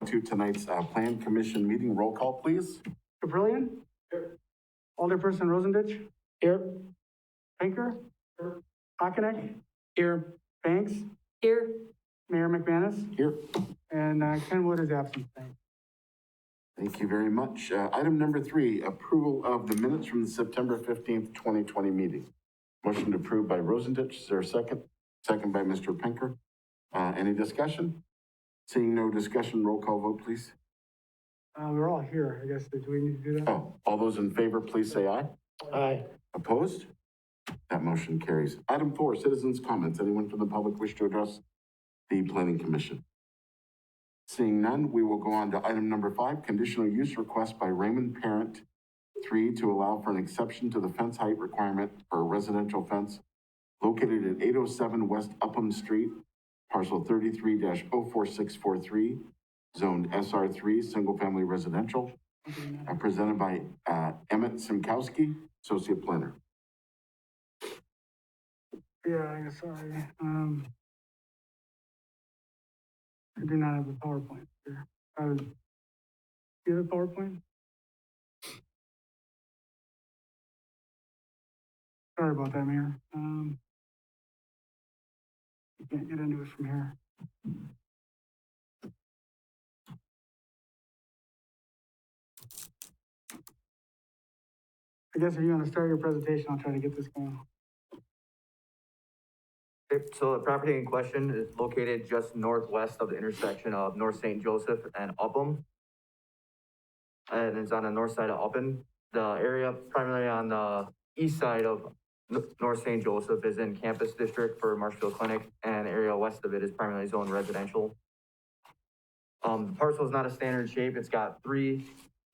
To tonight's Plan Commission meeting. Roll call, please. Caprillion? Here. Alderperson Rosendich? Here. Pinker? Here. Hockenec? Here. Banks? Here. Mayor McManus? Here. And Ken Wood is absent. Thanks. Thank you very much. Item number 3, approval of the minutes from the September 15th, 2020 meeting. Motion approved by Rosendich. Is there a second? Second by Mr. Pinker. Any discussion? Seeing no discussion, roll call vote, please. We're all here, I guess. Do we need to do that? Oh, all those in favor, please say aye. Aye. Opposed? That motion carries. Item 4, citizens' comments. Anyone from the public wish to address the Planning Commission? Seeing none, we will go on to item number 5, conditional use request by Raymond Parent III to allow for an exception to the fence height requirement for a residential fence located at 807 West Upham Street, parcel 33-04643, zoned SR3, single-family residential, presented by Emmett Simkowski, Associate Planner. Yeah, sorry. I do not have a PowerPoint here. Do you have a PowerPoint? Sorry about that, Mayor. You can't get into it from here. I guess if you want to start your presentation, I'll try to get this going. Okay, so the property in question is located just northwest of the intersection of North St. Joseph and Upham. And it's on the north side of Upham. The area primarily on the east side of North St. Joseph is in campus district for Marshfield Clinic, and the area west of it is primarily zoned residential. The parcel is not a standard shape. It's got 3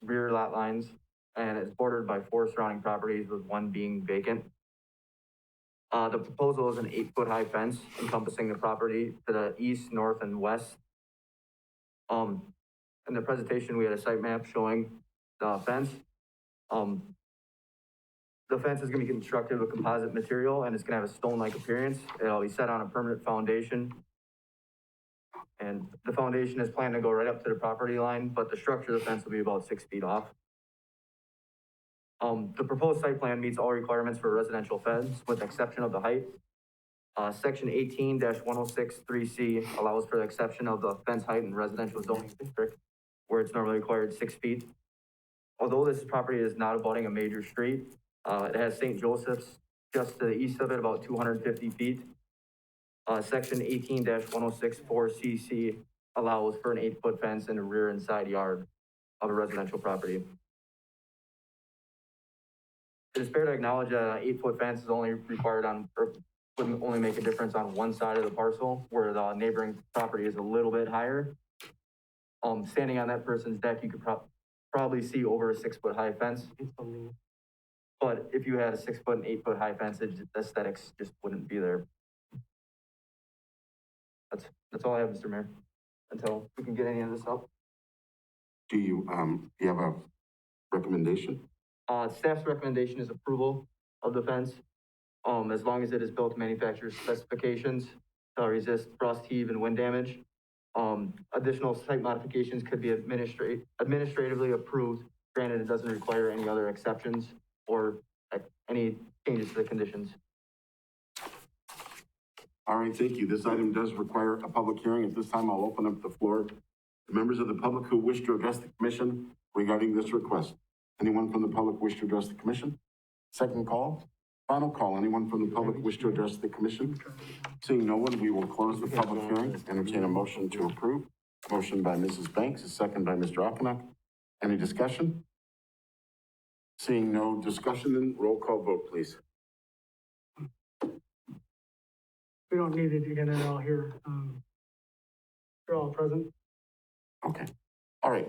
rear lot lines, and it's bordered by 4 surrounding properties, with 1 being vacant. The proposal is an 8-foot high fence encompassing the property to the east, north, and west. In the presentation, we had a site map showing the fence. The fence is going to be constructed with composite material, and it's going to have a stone-like appearance. It'll be set on a permanent foundation. And the foundation is planned to go right up to the property line, but the structure of the fence will be about 6 feet off. The proposed site plan meets all requirements for a residential fence, with the exception of the height. Section 18-1063C allows for the exception of the fence height in residential zoning district, where it's normally required 6 feet. Although this property is not abutting a major street, it has St. Joseph's just to the east of it, about 250 feet. Section 18-1064CC allows for an 8-foot fence in the rear and side yard of a residential property. It is fair to acknowledge that an 8-foot fence is only required on, or would only make a difference on one side of the parcel, where the neighboring property is a little bit higher. Standing on that person's deck, you could probably see over a 6-foot high fence. But if you had a 6-foot and 8-foot high fence, the aesthetics just wouldn't be there. That's all I have, Mr. Mayor, until we can get any of this up. Do you have a recommendation? Staff's recommendation is approval of the fence, as long as it is built to manufacturer's specifications to resist frost, heave, and wind damage. Additional site modifications could be administratively approved, granted it doesn't require any other exceptions or any changes to the conditions. All right, thank you. This item does require a public hearing. At this time, I'll open up the floor to members of the public who wish to address the commission regarding this request. Anyone from the public wish to address the commission? Second call, final call. Anyone from the public wish to address the commission? Seeing no one, we will close the public hearing. Entertain a motion to approve. Motion by Mrs. Banks, a second by Mr. Hockenec. Any discussion? Seeing no discussion, then roll call vote, please. We don't need it again at all here. They're all present. Okay. All right.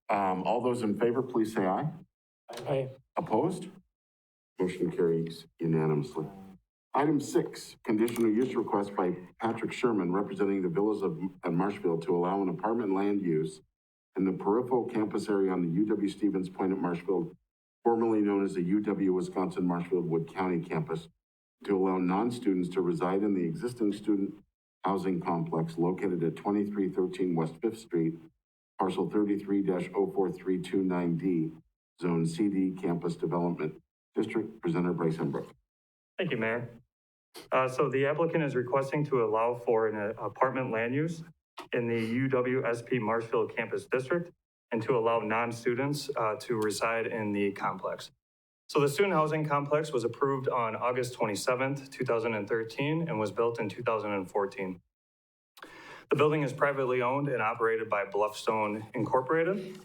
All those in favor, please say aye. Aye. Opposed? Motion carries unanimously. Item 6, conditional use request by Patrick Sherman, representing the Villas of Marshfield, to allow an apartment land use in the peripheral campus area on the UW-Stevens Point at Marshfield, formerly known as the UW-Wisconsin-Marshfield Wood County campus, to allow non-students to reside in the existing student housing complex located at 2313 West 5th Street, parcel 33-04329D, Zone CD Campus Development District, presenter Bryce Embrook. Thank you, Mayor. So the applicant is requesting to allow for an apartment land use in the UW-Marshfield campus district and to allow non-students to reside in the complex. So the student housing complex was approved on August 27th, 2013 and was built in 2014. The building is privately owned and operated by Bluffstone Incorporated.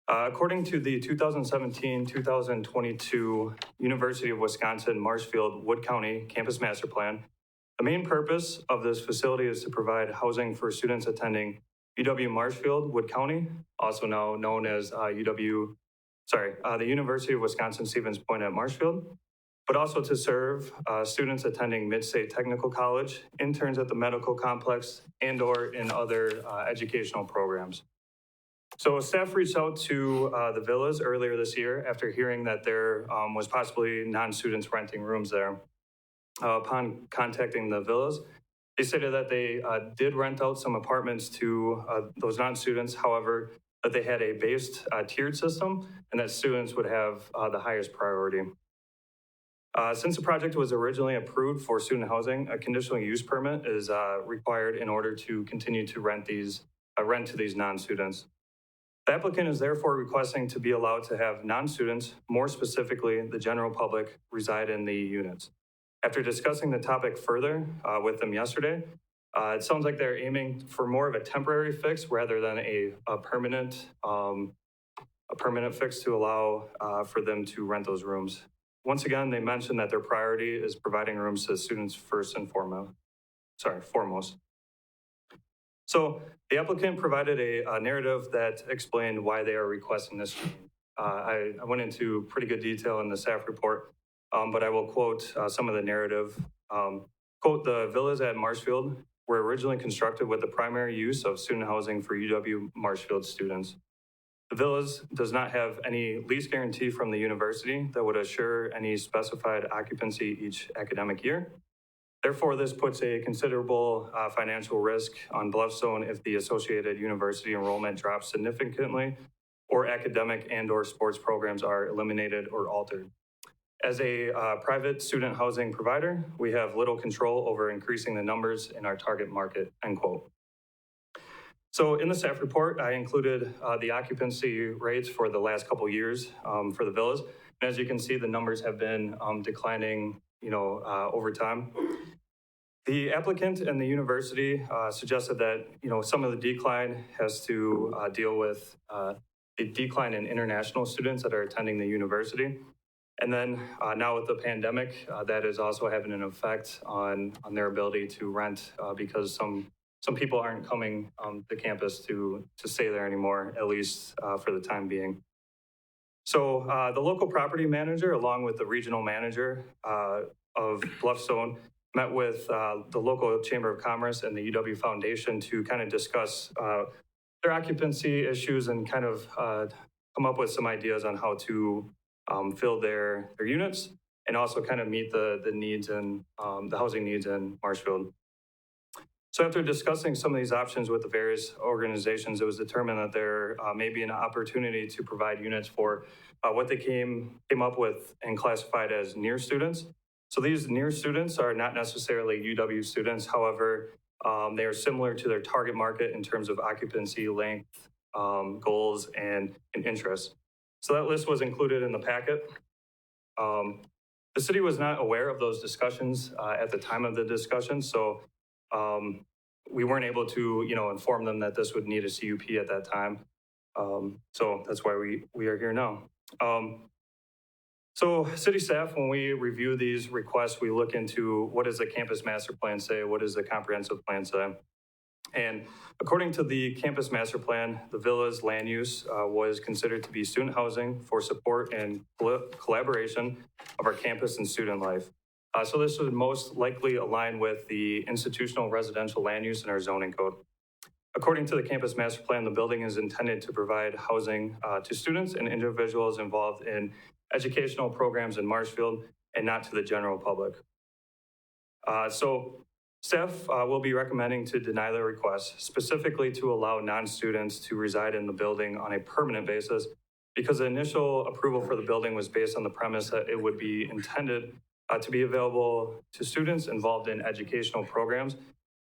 According to the 2017-2022 University of Wisconsin-Marshfield Wood County Campus Master Plan, the main purpose of this facility is to provide housing for students attending UW-Marshfield Wood County, also now known as the University of Wisconsin-Stevens Point at Marshfield, but also to serve students attending Mid-State Technical College, interns at the medical complex, and/or in other educational programs. So staff reached out to the villas earlier this year after hearing that there was possibly non-students renting rooms there. Upon contacting the villas, they stated that they did rent out some apartments to those non-students, however, that they had a based tiered system and that students would have the highest priority. Since the project was originally approved for student housing, a conditional use permit is required in order to continue to rent to these non-students. The applicant is therefore requesting to be allowed to have non-students, more specifically the general public, reside in the units. After discussing the topic further with them yesterday, it sounds like they're aiming for more of a temporary fix rather than a permanent fix to allow for them to rent those rooms. Once again, they mentioned that their priority is providing rooms to students foremost. So the applicant provided a narrative that explained why they are requesting this change. I went into pretty good detail in the staff report, but I will quote some of the narrative. Quote, the villas at Marshfield were originally constructed with the primary use of student housing for UW-Marshfield students. The villas does not have any lease guarantee from the university that would assure any specified occupancy each academic year. Therefore, this puts a considerable financial risk on Bluffstone if the associated university enrollment drops significantly or academic and/or sports programs are eliminated or altered. As a private student housing provider, we have little control over increasing the numbers in our target market, end quote. So in the staff report, I included the occupancy rates for the last couple years for the villas. And as you can see, the numbers have been declining, over time. The applicant and the university suggested that, some of the decline has to deal with the decline in international students that are attending the university. And then now with the pandemic, that is also having an effect on their ability to rent because some people aren't coming to campus to stay there anymore, at least for the time being. So the local property manager, along with the regional manager of Bluffstone, met with the local Chamber of Commerce and the UW Foundation to kind of discuss their occupancy issues and kind of come up with some ideas on how to fill their units and also kind of meet the needs and the housing needs in Marshfield. So after discussing some of these options with the various organizations, it was determined that there may be an opportunity to provide units for what they came up with and classified as near students. So these near students are not necessarily UW students. However, they are similar to their target market in terms of occupancy, length, goals, and interests. So that list was included in the packet. The city was not aware of those discussions at the time of the discussion. So we weren't able to, inform them that this would need a CUP at that time. So that's why we are here now. So city staff, when we review these requests, we look into what does the campus master plan say? What does the comprehensive plan say? And according to the campus master plan, the villa's land use was considered to be student housing for support and collaboration of our campus and student life. So this would most likely align with the institutional residential land use in our zoning code. According to the campus master plan, the building is intended to provide housing to students and individuals involved in educational programs in Marshfield and not to the general public. So Staff will be recommending to deny the request, specifically to allow non-students to reside in the building on a permanent basis, because the initial approval for the building was based on the premise that it would be intended to be available to students involved in educational programs.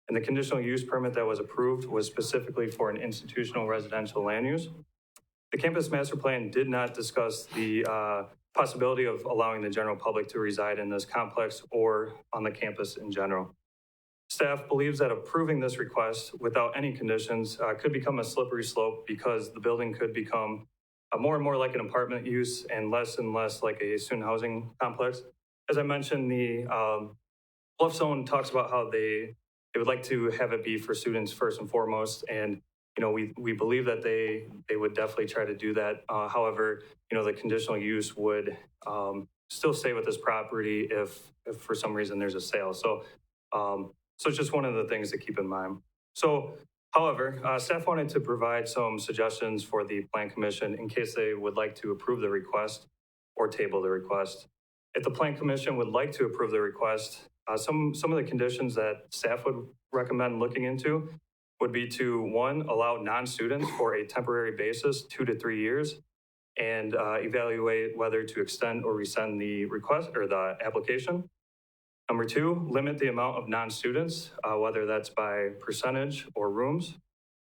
And the conditional use permit that was approved was specifically for an institutional residential land use. The campus master plan did not discuss the possibility of allowing the general public to reside in this complex or on the campus in general. Staff believes that approving this request without any conditions could become a slippery slope, because the building could become more and more like an apartment use and less like a student housing complex. As I mentioned, the Bluff Zone talks about how they would like to have it be for students first and foremost, and we believe that they would definitely try to do that. However, the conditional use would still stay with this property if for some reason there's a sale. So it's just one of the things to keep in mind. So, however, staff wanted to provide some suggestions for the Plan Commission in case they would like to approve the request or table the request. If the Plan Commission would like to approve the request, some of the conditions that staff would recommend looking into would be to, one, allow non-students for a temporary basis, 2 to 3 years, and evaluate whether to extend or rescind the request or the application. Number 2, limit the amount of non-students, whether that's by percentage or rooms.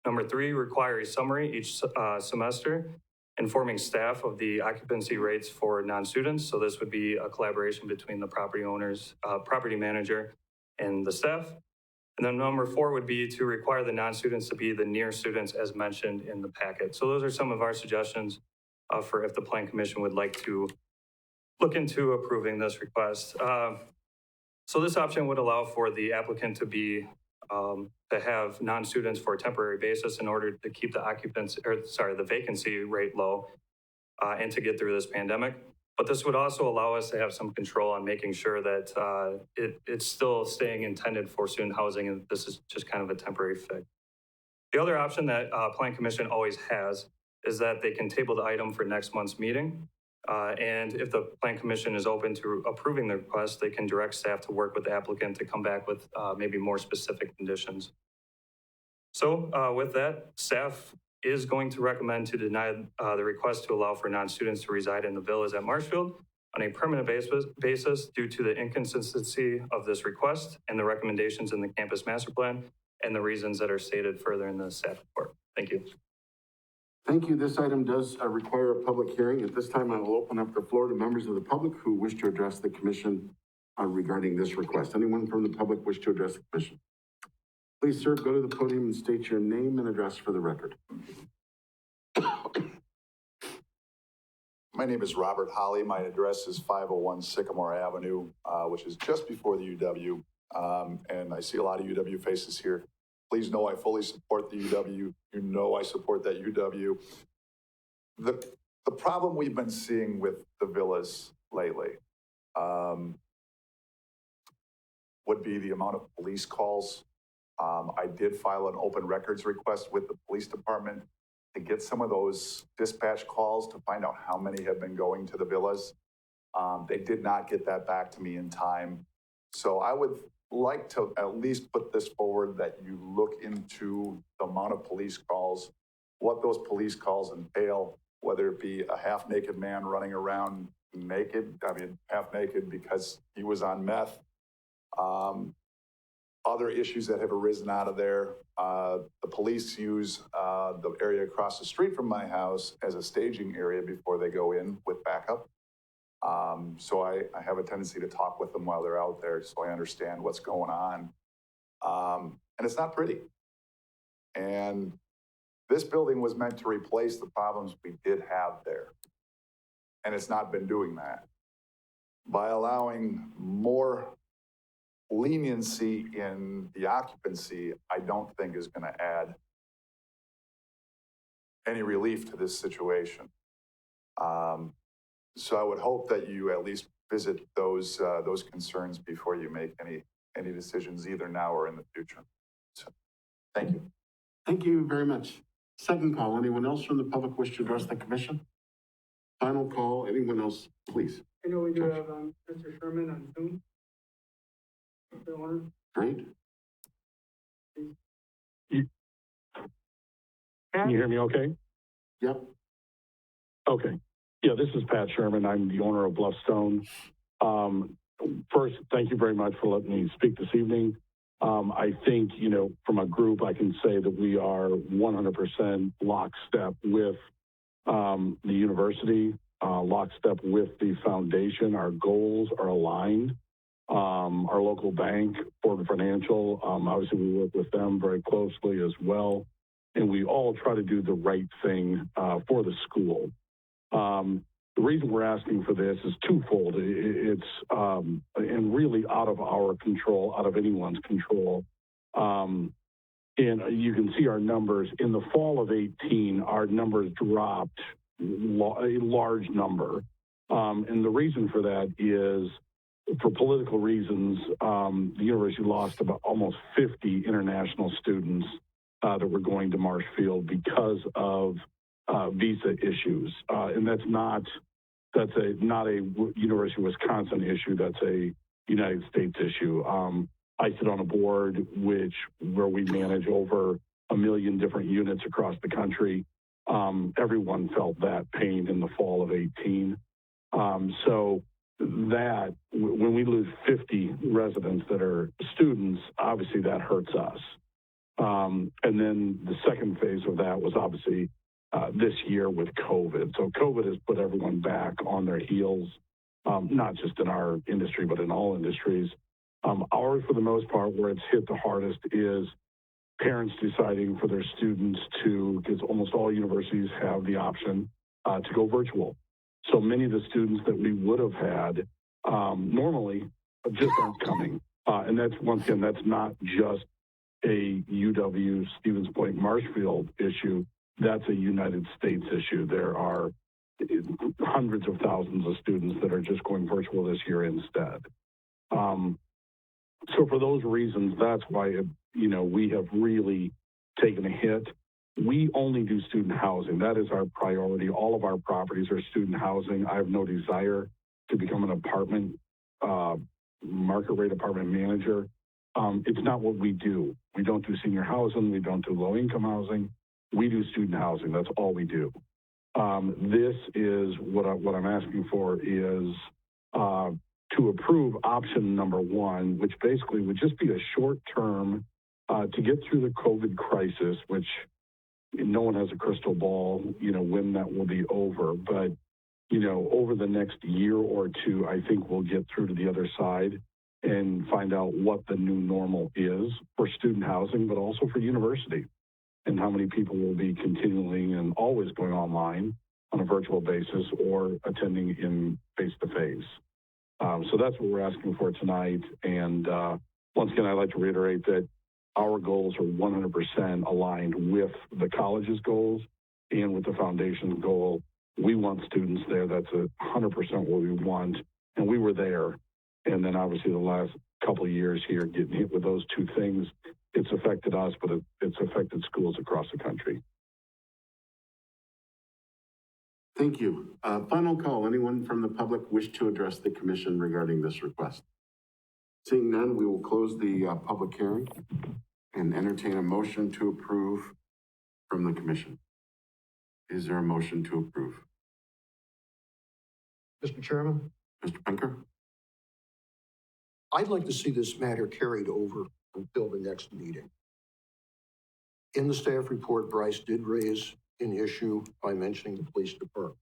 Number 3, require a summary each semester informing staff of the occupancy rates for non-students. So this would be a collaboration between the property owners, property manager, and the staff. And then number 4 would be to require the non-students to be the near students as mentioned in the packet. So those are some of our suggestions for if the Plan Commission would like to look into approving this request. So this option would allow for the applicant to be to have non-students for a temporary basis in order to keep the vacancy rate low and to get through this pandemic. But this would also allow us to have some control on making sure that it's still staying intended for student housing, and this is just kind of a temporary fix. The other option that Plan Commission always has is that they can table the item for next month's meeting. And if the Plan Commission is open to approving the request, they can direct staff to work with the applicant to come back with maybe more specific conditions. So with that, staff is going to recommend to deny the request to allow for non-students to reside in the villas at Marshfield on a permanent basis due to the inconsistency of this request and the recommendations in the campus master plan and the reasons that are stated further in the staff report. Thank you. Thank you. This item does require a public hearing. At this time, I will open up the floor to members of the public who wish to address the commission regarding this request. Anyone from the public wish to address the commission? Please, sir, go to the podium and state your name and address for the record. My name is Robert Holly. My address is 501 Sycamore Avenue, which is just before the UW. And I see a lot of UW faces here. Please know I fully support the UW. You know I support that UW. The problem we've been seeing with the villas lately would be the amount of police calls. I did file an open records request with the police department to get some of those dispatch calls to find out how many have been going to the villas. They did not get that back to me in time. So I would like to at least put this forward that you look into the amount of police calls, what those police calls entail, whether it be a half-naked man running around naked, half naked because he was on meth, other issues that have arisen out of there. The police use the area across the street from my house as a staging area before they go in with backup. So I have a tendency to talk with them while they're out there so I understand what's going on. And it's not pretty. And this building was meant to replace the problems we did have there. And it's not been doing that. By allowing more leniency in the occupancy, I don't think is going to add any relief to this situation. So I would hope that you at least visit those concerns before you make any decisions either now or in the future. So, thank you. Thank you very much. Second call, anyone else from the public wish to address the commission? Final call, anyone else, please. I know we do have Mr. Sherman on Zoom. Great. Can you hear me okay? Yep. Okay. Yeah, this is Pat Sherman. I'm the owner of Bluffstone. First, thank you very much for letting me speak this evening. I think, from a group, I can say that we are 100% lockstep with the university, lockstep with the foundation. Our goals are aligned. Our local bank, Ford Financial, obviously we work with them very closely as well. And we all try to do the right thing for the school. The reason we're asking for this is twofold. It's and really out of our control, out of anyone's control. And you can see our numbers. In the fall of 18, our numbers dropped a large number. And the reason for that is, for political reasons, the university lost about almost 50 international students that were going to Marshfield because of visa issues. And that's not a University of Wisconsin issue. That's a United States issue. I sit on a board where we manage over 1 million different units across the country. Everyone felt that pain in the fall of 18. So that when we lose 50 residents that are students, obviously that hurts us. And then the second phase of that was obviously this year with COVID. So COVID has put everyone back on their heels, not just in our industry, but in all industries. Ours, for the most part, where it's hit the hardest is parents deciding for their students because almost all universities have the option to go virtual. So many of the students that we would have had normally just aren't coming. And that's, once again, that's not just a UW Stevens Point Marshfield issue. That's a United States issue. There are hundreds of thousands of students that are just going virtual this year instead. So for those reasons, that's why, we have really taken a hit. We only do student housing. That is our priority. All of our properties are student housing. I have no desire to become an apartment, market rate apartment manager. It's not what we do. We don't do senior housing. We don't do low income housing. We do student housing. That's all we do. This is what I'm asking for is to approve option number one, which basically would just be a short term to get through the COVID crisis, which no one has a crystal ball, when that will be over. But, over the next year or two, I think we'll get through to the other side and find out what the new normal is for student housing, but also for university, and how many people will be continuing and always going online on a virtual basis or attending in face-to-face. So that's what we're asking for tonight. And once again, I'd like to reiterate that our goals are 100% aligned with the college's goals and with the foundation's goal. We want students there. That's 100% what we want. And we were there. And then obviously the last couple of years here getting hit with those two things, it's affected us, but it's affected schools across the country. Thank you. Final call. Anyone from the public wish to address the commission regarding this request? Seeing none, we will close the public hearing and entertain a motion to approve from the commission. Is there a motion to approve? Mr. Chairman, Mr. Pinker? I'd like to see this matter carried over until the next meeting. In the staff report, Bryce did raise an issue by mentioning the police department.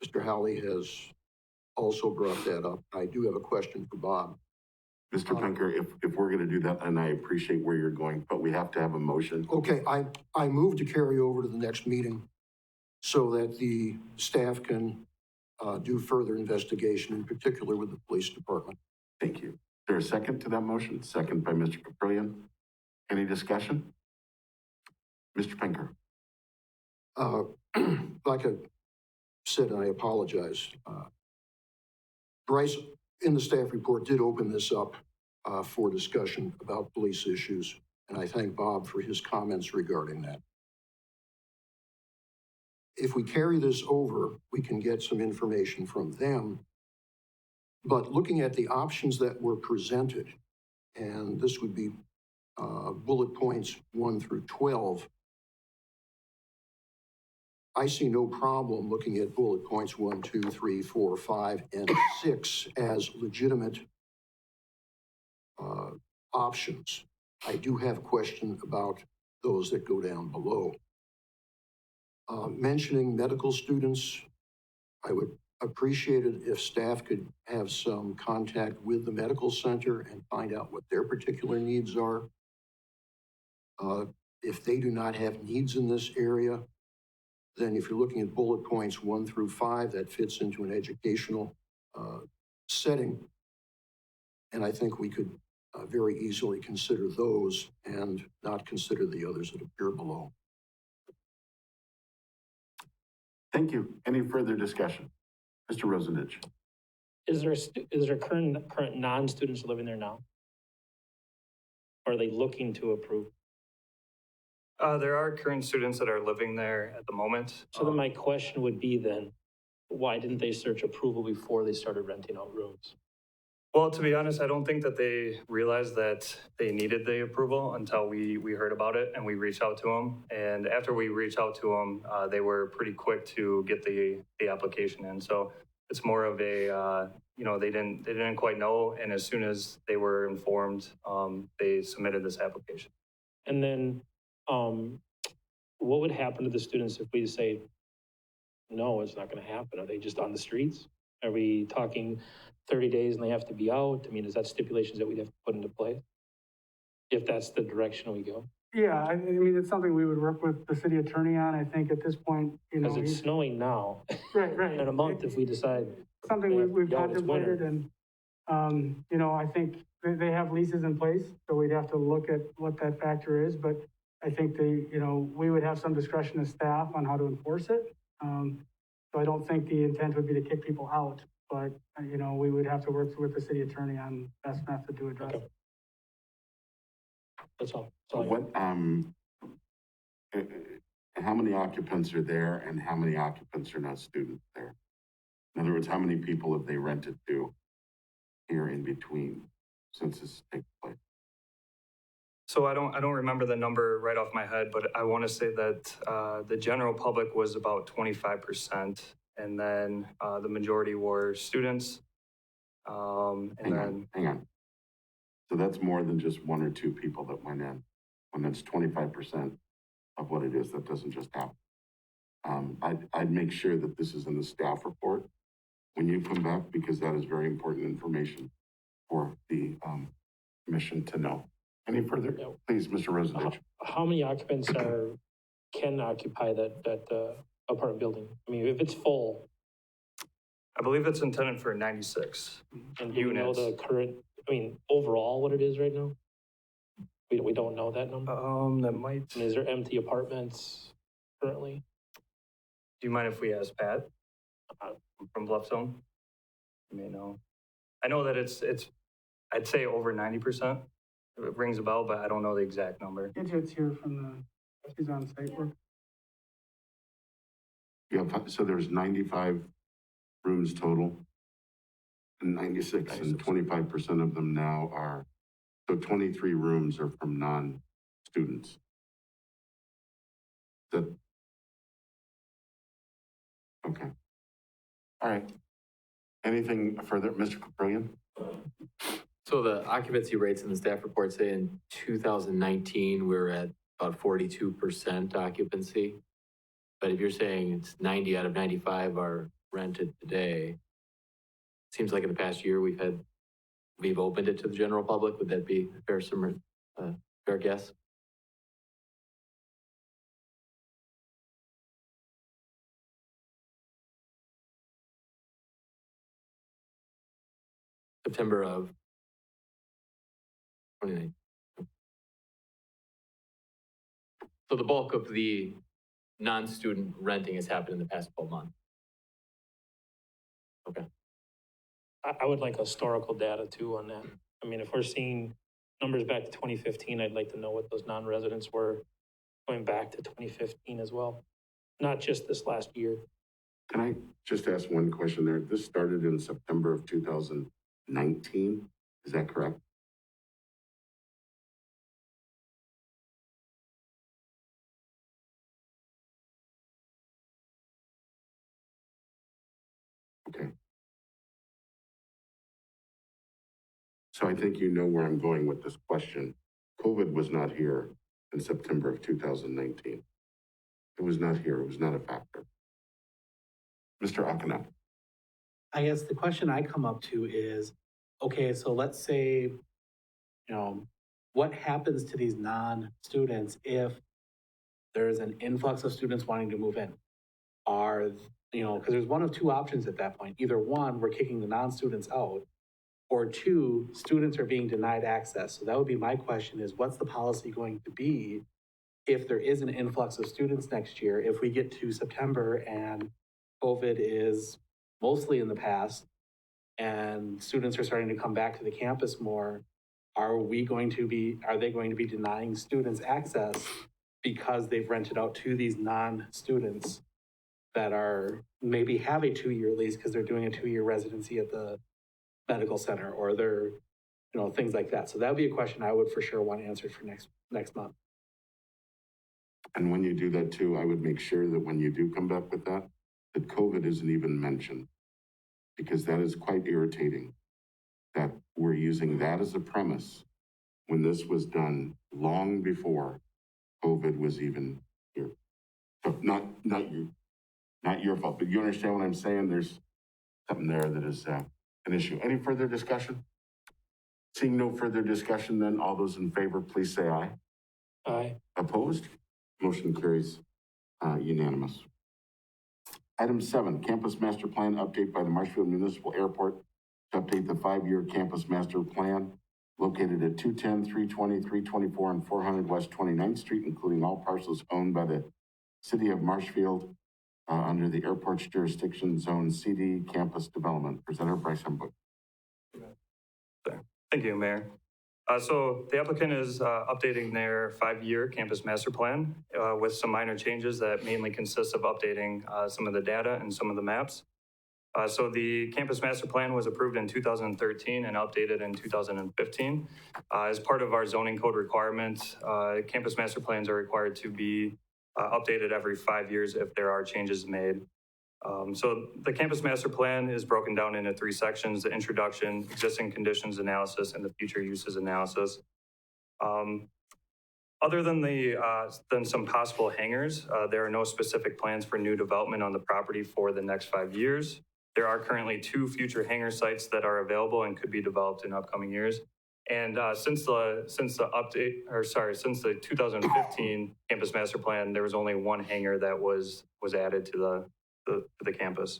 Mr. Howley has also brought that up. I do have a question for Bob. Mr. Pinker, if we're going to do that, and I appreciate where you're going, but we have to have a motion. Okay, I move to carry over to the next meeting so that the staff can do further investigation, in particular with the police department. Thank you. Is there a second to that motion? Second by Mr. Caprillion. Any discussion? Mr. Pinker. Like I said, and I apologize, Bryce, in the staff report, did open this up for discussion about police issues, and I thank Bob for his comments regarding that. If we carry this over, we can get some information from them, but looking at the options that were presented, and this would be bullet points 1 through 12, I see no problem looking at bullet points 1, 2, 3, 4, 5, and 6 as legitimate options. I do have a question about those that go down below. Mentioning medical students, I would appreciate it if staff could have some contact with the medical center and find out what their particular needs are. If they do not have needs in this area, then if you're looking at bullet points 1 through 5, that fits into an educational setting. And I think we could very easily consider those and not consider the others that appear below. Thank you. Any further discussion? Mr. Rosenich. Is there current non-students living there now? Or are they looking to approve? There are current students that are living there at the moment. So then my question would be then, why didn't they search approval before they started renting out rooms? Well, to be honest, I don't think that they realized that they needed the approval until we heard about it and we reached out to them. And after we reached out to them, they were pretty quick to get the application in. So it's more of a, they didn't quite know. And as soon as they were informed, they submitted this application. And then what would happen to the students if we say, no, it's not going to happen? Are they just on the streets? Are we talking 30 days and they have to be out? I mean, is that stipulations that we'd have to put into place if that's the direction we go? Yeah, I mean, it's something we would work with the city attorney on. I think at this point, Because it's snowing now. Right. In a month, if we decide. Something we've Yeah, it's contemplated, and, I think they have leases in place, so we'd have to look at what that factor is, but I think we would have some discretion as staff on how to enforce it. So I don't think the intent would be to kick people out, but, we would have to work with the city attorney on best method to address it. That's all. What, how many occupants are there and how many occupants are not students there? In other words, how many people have they rented to here in between since this takes place? So I don't remember the number right off my head, but I want to say that the general public was about 25%, and then the majority were students. Hang on. So that's more than just 1 or 2 people that went in. When that's 25% of what it is, that doesn't just happen. I'd make sure that this is in the staff report when you come back, because that is very important information for the commission to know. Any further? Yeah. Please, Mr. Rosenich. How many occupants can occupy that apartment building? I mean, if it's full. I believe it's intended for 96 And do you know units. the current, overall what it is right now? We don't know that number? That might. I mean, is there empty apartments currently? Do you mind if we ask Pat from Bluffstone? You may know. I know that it's I'd say over 90%. It rings a bell, but I don't know the exact number. It's here from she's on site work. Yeah, so there's 95 rooms total and 96, and 25% of them now are, so 23 rooms are from non-students. Okay. All right. Anything further, Mr. Caprillion? So the occupancy rates in the staff report say in 2019, we're at about 42% occupancy. But if you're saying it's 90 out of 95 are rented today, seems like in the past year we've opened it to the general public. Would that be a fair guess? September of 29. So the bulk of the non-student renting has happened in the past 12 months. Okay. I would like historical data too on that. I mean, if we're seeing numbers back to 2015, I'd like to know what those non-residents were going back to 2015 as well, not just this last year. Can I just ask one question there? This started in September of 2019, is that correct? Okay. So I think you know where I'm going with this question. COVID was not here in September of 2019. It was not here. It was not a factor. Mr. Akana. I guess the question I come up to is, okay, so let's say, what happens to these non-students if there's an influx of students wanting to move in? Because there's one of two options at that point. Either one, we're kicking the non-students out, or two, students are being denied access. So that would be my question is, what's the policy going to be if there is an influx of students next year, if we get to September and COVID is mostly in the past and students are starting to come back to the campus more, are they going to be denying students access because they've rented out to these non-students that maybe have a 2-year lease because they're doing a 2-year residency at the medical center, or they're, things like that. So that would be a question I would for sure want answered for next month. And when you do that too, I would make sure that when you do come back with that COVID isn't even mentioned, because that is quite irritating that we're using that as a premise when this was done long before COVID was even here. So not your fault, but you understand what I'm saying? There's something there that is an issue. Any further discussion? Seeing no further discussion, then all those in favor, please say aye. Aye. Opposed? Motion carries unanimous. Item 7, Campus Master Plan update by the Marshfield Municipal Airport to update the 5-year Campus Master Plan located at 210, 320, 324, and 400 West 29th Street, including all parcels owned by the City of Marshfield under the airport's jurisdiction zone CD campus development. Presenter Bryce Humbuck. Thank you, Mayor. So the applicant is updating their 5-year campus master plan with some minor changes that mainly consist of updating some of the data and some of the maps. So the campus master plan was approved in 2013 and updated in 2015. As part of our zoning code requirements, campus master plans are required to be updated every 5 years if there are changes made. So the campus master plan is broken down into 3 sections: the introduction, existing conditions analysis, and the future uses analysis. Other than some possible hangars, there are no specific plans for new development on the property for the next 5 years. There are currently 2 future hangar sites that are available and could be developed in upcoming years. And since the 2015 campus master plan, there was only 1 hangar that was added to the campus.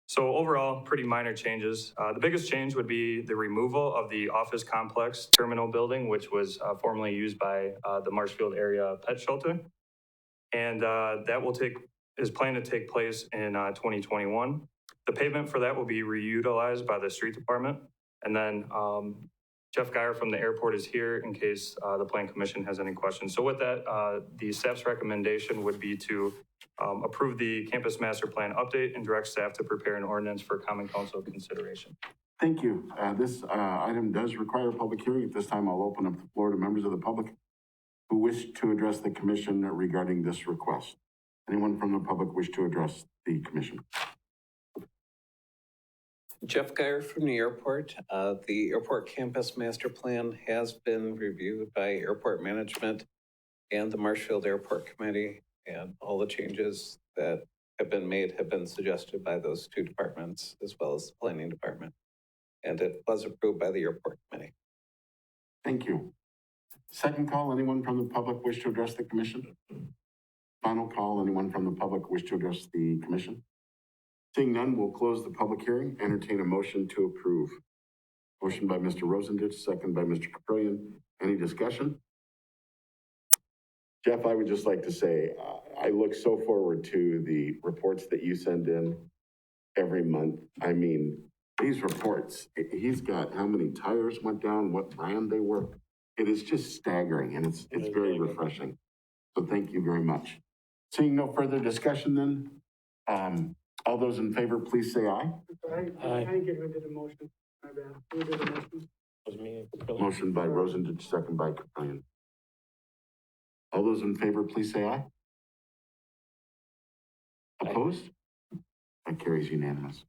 So overall, pretty minor changes. The biggest change would be the removal of the office complex terminal building, which was formerly used by the Marshfield area pet shelter. And that is planned to take place in 2021. The pavement for that will be reutilized by the street department. And then Jeff Geyer from the airport is here in case the Plan Commission has any questions. So with that, the staff's recommendation would be to approve the campus master plan update and direct staff to prepare an ordinance for common council consideration. Thank you. This item does require a public hearing. At this time, I'll open up the floor to members of the public who wish to address the commission regarding this request. Anyone from the public wish to address the commission? Jeff Geyer from the airport. The airport campus master plan has been reviewed by airport management and the Marshfield Airport Committee, and all the changes that have been made have been suggested by those 2 departments as well as the planning department. And it was approved by the airport committee. Thank you. Second call, anyone from the public wish to address the commission? Final call, anyone from the public wish to address the commission? Seeing none, we'll close the public hearing. Entertain a motion to approve. Motion by Mr. Rosendich, second by Mr. Caprillion. Any discussion? Jeff, I would just like to say, I look so forward to the reports that you send in every month. I mean, these reports, he's got how many tires went down, what brand they were. It is just staggering, and it's very refreshing. So thank you very much. Seeing no further discussion then, all those in favor, please say aye. I didn't get who did the motion. My bad. Who did the motion? Was me. Motion by Rosendich, second by Caprillion. All those in favor, please say aye. Opposed? That carries unanimous.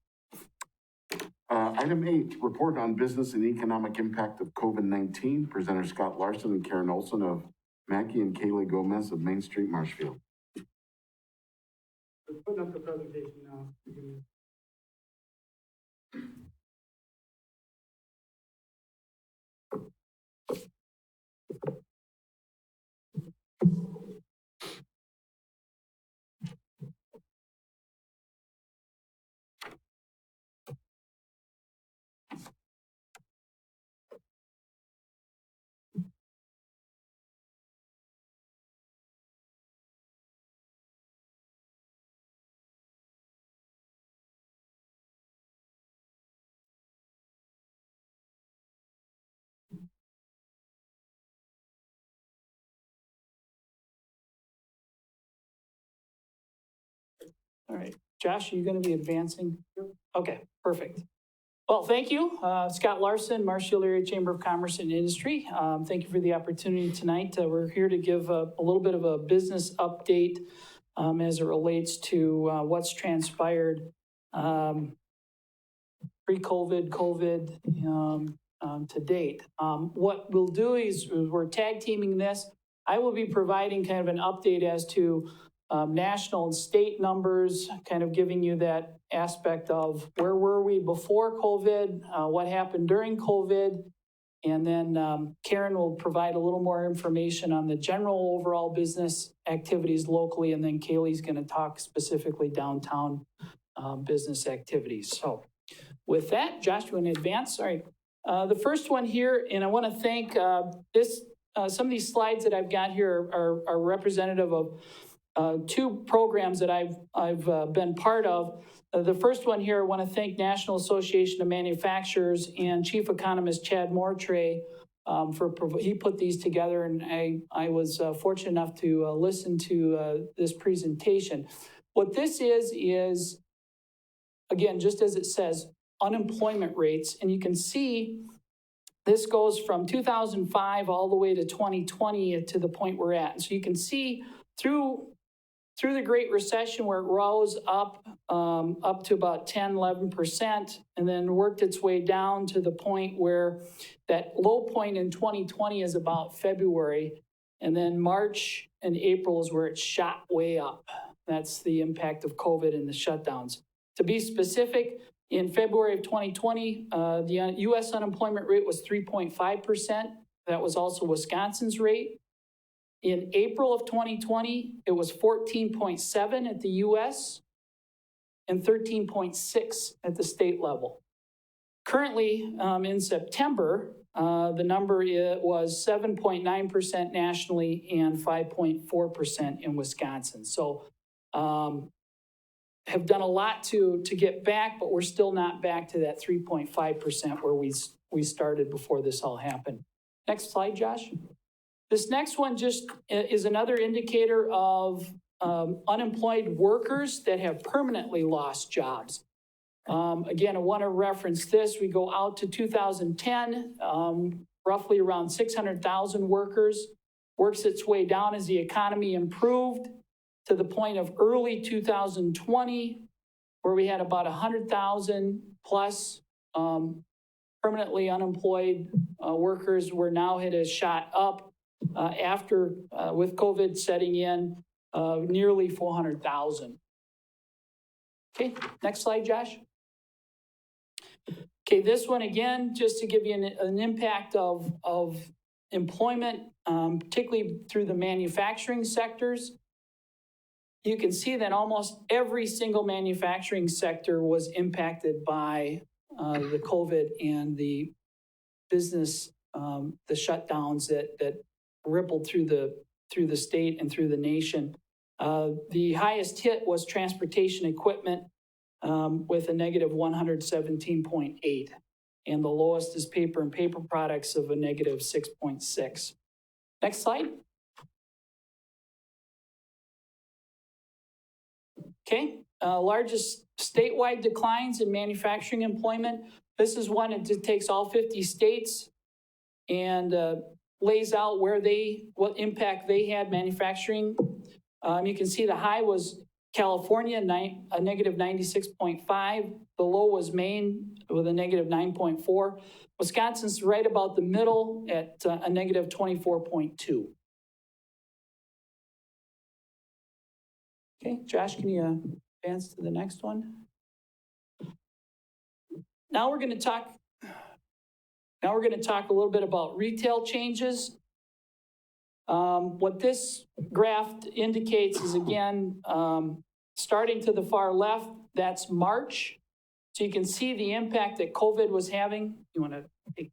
Item 8, report on business and economic impact of COVID-19. Presenter Scott Larson and Karen Olson of Mackey and Kaylee Gomez of Main Street, Marshfield. We're putting up the presentation now. All right, Josh, are you going to be advancing? Okay, perfect. Well, thank you. Scott Larson, Marshfield Area Chamber of Commerce and Industry. Thank you for the opportunity tonight. We're here to give a little bit of a business update as it relates to what's transpired pre-COVID, COVID to date. What we'll do is we're tag teaming this. I will be providing kind of an update as to national and state numbers, kind of giving you that aspect of where were we before COVID, what happened during COVID, and then Karen will provide a little more information on the general overall business activities locally, and then Kaylee's going to talk specifically downtown business activities. So with that, Josh, you want to advance? All right. The first one here, and I want to thank some of these slides that I've got here are representative of two programs that I've been part of. The first one here, I want to thank National Association of Manufacturers and Chief Economist Chad Mortray he put these together, and I was fortunate enough to listen to this presentation. What this is, again, just as it says, unemployment rates, and you can see this goes from 2005 all the way to 2020 to the point we're at. And so you can see through the Great Recession where it rose up to about 10, 11%, and then worked its way down to the point where that low point in 2020 is about February, and then March and April is where it shot way up. That's the impact of COVID and the shutdowns. To be specific, in February of 2020, the U.S. unemployment rate was 3.5%. That was also Wisconsin's rate. In April of 2020, it was 14.7 at the U.S. and 13.6 at the state level. Currently, in September, the number was 7.9% nationally and 5.4% in Wisconsin. So have done a lot to get back, but we're still not back to that 3.5% where we started before this all happened. Next slide, Josh. This next one just is another indicator of unemployed workers that have permanently lost jobs. Again, I want to reference this. We go out to 2010, roughly around 600,000 workers, works its way down as the economy improved to the point of early 2020, where we had about 100,000 plus permanently unemployed workers. We're now hit a shot up after, with COVID setting in, nearly 400,000. Okay, next slide, Josh. Okay, this one again, just to give you an impact of employment, particularly through the manufacturing sectors. You can see that almost every single manufacturing sector was impacted by the COVID and the business, the shutdowns that rippled through the state and through the nation. The highest hit was transportation equipment with a negative 117.8, and the lowest is paper and paper products of a negative 6.6. Next slide. Okay, largest statewide declines in manufacturing employment. This is one that takes all 50 states and lays out what impact they had manufacturing. You can see the high was California, a negative 96.5. The low was Maine with a negative 9.4. Wisconsin's right about the middle at a negative 24.2. Okay, Josh, can you advance to the next one? Now we're going to talk a little bit about retail changes. What this graph indicates is, again, starting to the far left, that's March. So you can see the impact that COVID was having. You want to take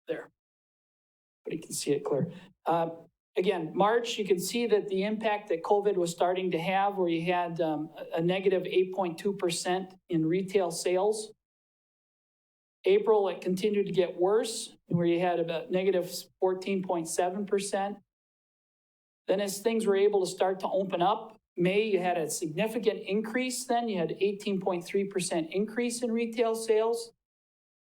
there, but you can see it clear. Again, March, you can see that the impact that COVID was starting to have, where you had a negative 8.2% in retail sales. April, it continued to get worse, where you had about negative 14.7%. Then as things were able to start to open up, May, you had a significant increase then. You had 18.3% increase in retail sales.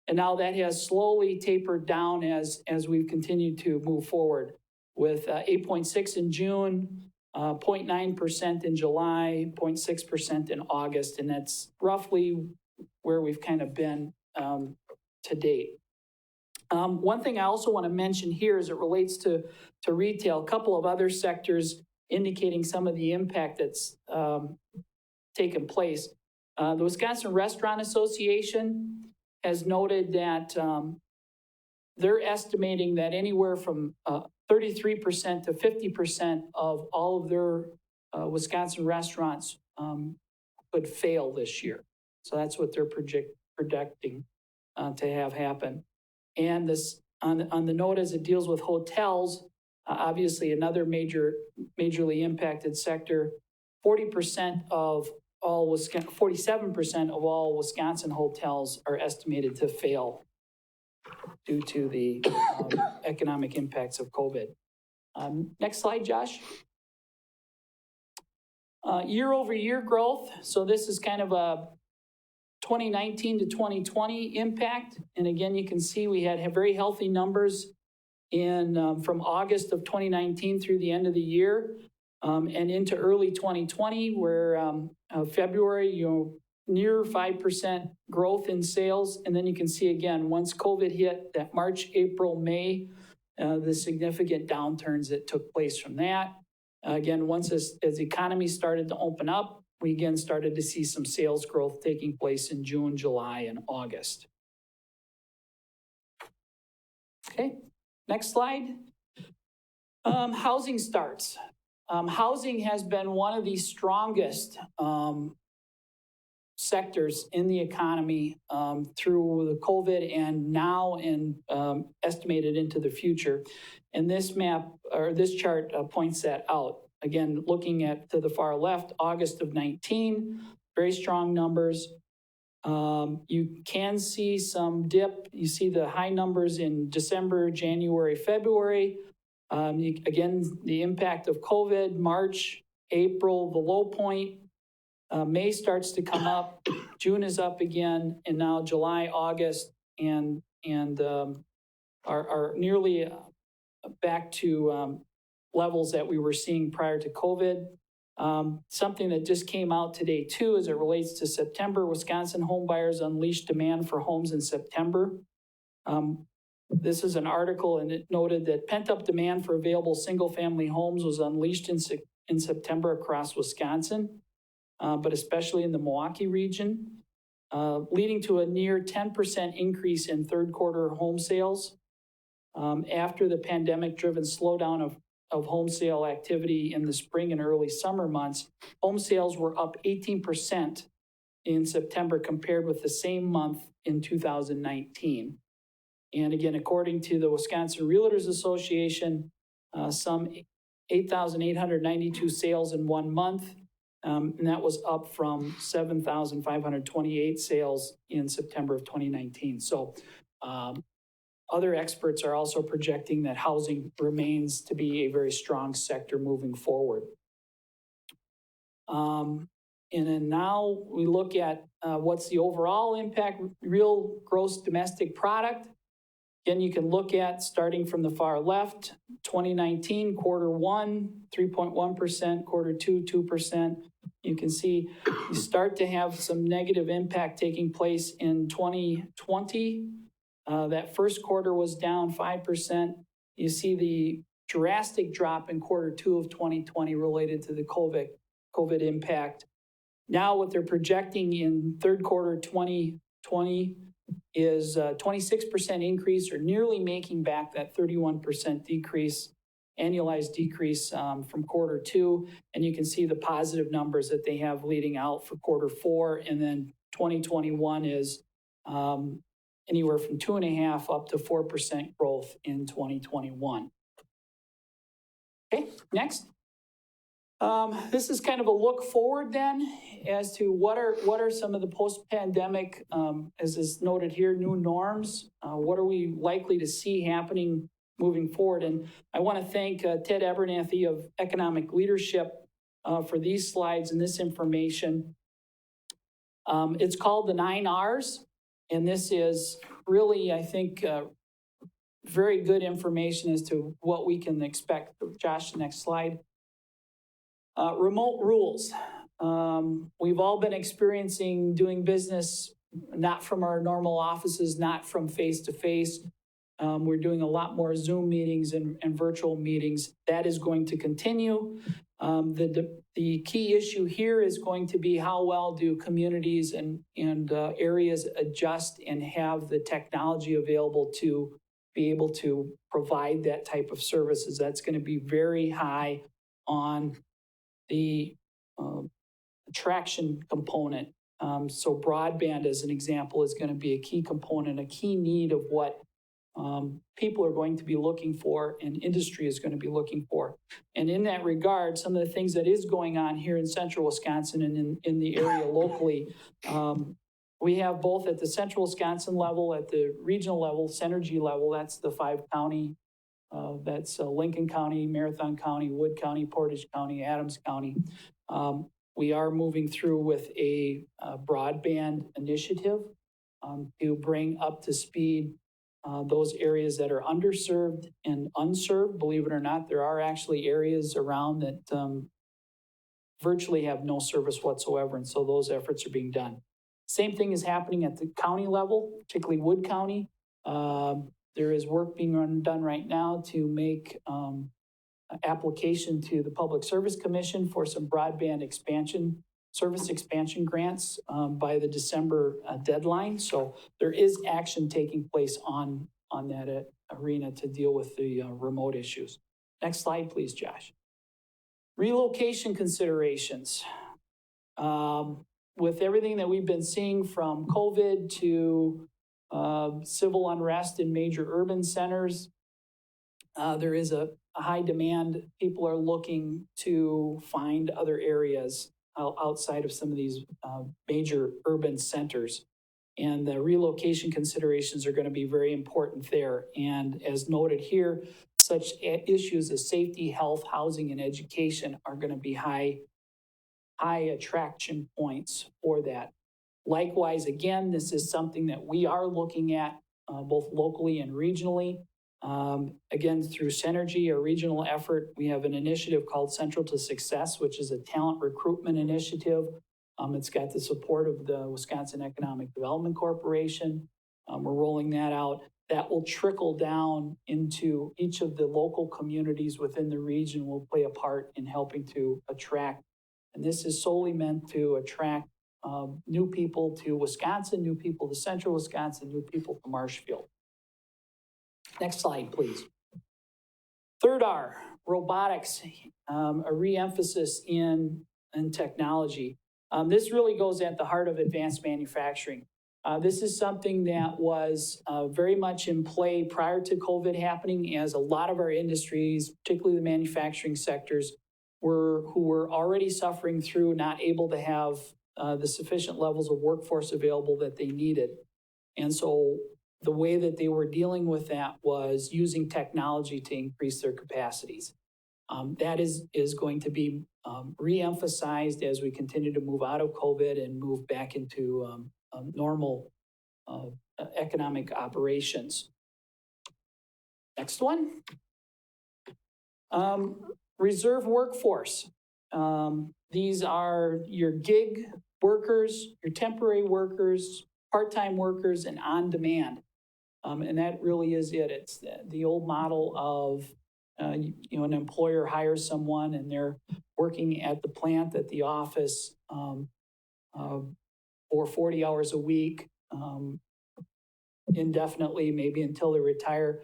And now that has slowly tapered down as we've continued to move forward, with 8.6 in June, 0.9% in July, 0.6% in August. And that's roughly where we've kind of been to date. One thing I also want to mention here as it relates to retail, a couple of other sectors indicating some of the impact that's taken place. The Wisconsin Restaurant Association has noted that they're estimating that anywhere from 33% to 50% of all of their Wisconsin restaurants could fail this year. So that's what they're projecting to have happen. And this on the note as it deals with hotels, obviously another majorly impacted sector. 47% of all Wisconsin hotels are estimated to fail due to the economic impacts of COVID. Next slide, Josh. Year over year growth. So this is kind of a 2019 to 2020 impact. And again, you can see we had very healthy numbers from August of 2019 through the end of the year and into early 2020, where February, near 5% growth in sales. And then you can see again, once COVID hit, that March, April, May, the significant downturns that took place from that. Again, once as the economy started to open up, we again started to see some sales growth taking place in June, July, and August. Okay, next slide. Housing starts. Housing has been one of the strongest sectors in the economy through the COVID and now estimated into the future. And this map or this chart points that out. Again, looking at to the far left, August of 19, very strong numbers. You can see some dip. You see the high numbers in December, January, February. Again, the impact of COVID, March, April, the low point. May starts to come up. June is up again, and now July, August, and are nearly back to levels that we were seeing prior to COVID. Something that just came out today too, as it relates to September, Wisconsin home buyers unleashed demand for homes in September. This is an article, and it noted that pent-up demand for available single-family homes was unleashed in September across Wisconsin, but especially in the Milwaukee region, leading to a near 10% increase in third quarter home sales. After the pandemic-driven slowdown of home sale activity in the spring and early summer months, home sales were up 18% in September compared with the same month in 2019. And again, according to the Wisconsin Realtors Association, some 8,892 sales in 1 month, and that was up from 7,528 sales in September of 2019. So other experts are also projecting that housing remains to be a very strong sector moving forward. And then now we look at what's the overall impact, real gross domestic product. Again, you can look at, starting from the far left, 2019, quarter one, 3.1%, quarter two, 2%. You can see you start to have some negative impact taking place in 2020. That first quarter was down 5%. You see the drastic drop in quarter two of 2020 related to the COVID impact. Now what they're projecting in third quarter 2020 is a 26% increase, or nearly making back that 31% decrease, annualized decrease from quarter two. And you can see the positive numbers that they have leading out for quarter four. And then 2021 is anywhere from 2.5% up to 4% growth in 2021. Okay, next. This is kind of a look forward then as to what are some of the post-pandemic, as is noted here, new norms. What are we likely to see happening moving forward? And I want to thank Ted Abernathy of Economic Leadership for these slides and this information. It's called the 9 R's, and this is really, I think, very good information as to what we can expect. Josh, next slide. Remote rules. We've all been experiencing doing business not from our normal offices, not from face-to-face. We're doing a lot more Zoom meetings and virtual meetings. That is going to continue. The key issue here is going to be how well do communities and areas adjust and have the technology available to be able to provide that type of services. That's going to be very high on the attraction component. So broadband, as an example, is going to be a key component, a key need of what people are going to be looking for and industry is going to be looking for. And in that regard, some of the things that is going on here in central Wisconsin and in the area locally, we have both at the central Wisconsin level, at the regional level, Synergy level, that's the 5-county, that's Lincoln County, Marathon County, Wood County, Portage County, Adams County. We are moving through with a broadband initiative to bring up to speed those areas that are underserved and unserved. Believe it or not, there are actually areas around that virtually have no service whatsoever, and so those efforts are being done. Same thing is happening at the county level, particularly Wood County. There is work being done right now to make application to the Public Service Commission for some broadband expansion, service expansion grants by the December deadline. So there is action taking place on that arena to deal with the remote issues. Next slide, please, Josh. Relocation considerations. With everything that we've been seeing from COVID to civil unrest in major urban centers, there is a high demand. People are looking to find other areas outside of some of these major urban centers. And the relocation considerations are going to be very important there. And as noted here, such issues as safety, health, housing, and education are going to be high attraction points for that. Likewise, again, this is something that we are looking at both locally and regionally. Again, through Synergy, a regional effort, we have an initiative called Central to Success, which is a talent recruitment initiative. It's got the support of the Wisconsin Economic Development Corporation. We're rolling that out. That will trickle down into each of the local communities within the region, will play a part in helping to attract. And this is solely meant to attract new people to Wisconsin, new people to central Wisconsin, new people to Marshfield. Next slide, please. Third R, robotics, a re-emphasis in technology. This really goes at the heart of advanced manufacturing. This is something that was very much in play prior to COVID happening, as a lot of our industries, particularly the manufacturing sectors, who were already suffering through not able to have the sufficient levels of workforce available that they needed. And so the way that they were dealing with that was using technology to increase their capacities. That is going to be re-emphasized as we continue to move out of COVID and move back into normal economic operations. Next one. Reserve workforce. These are your gig workers, your temporary workers, part-time workers, and on-demand. And that really is it. It's the old model of, an employer hires someone and they're working at the plant, at the office, for 40 hours a week, indefinitely, maybe until they retire.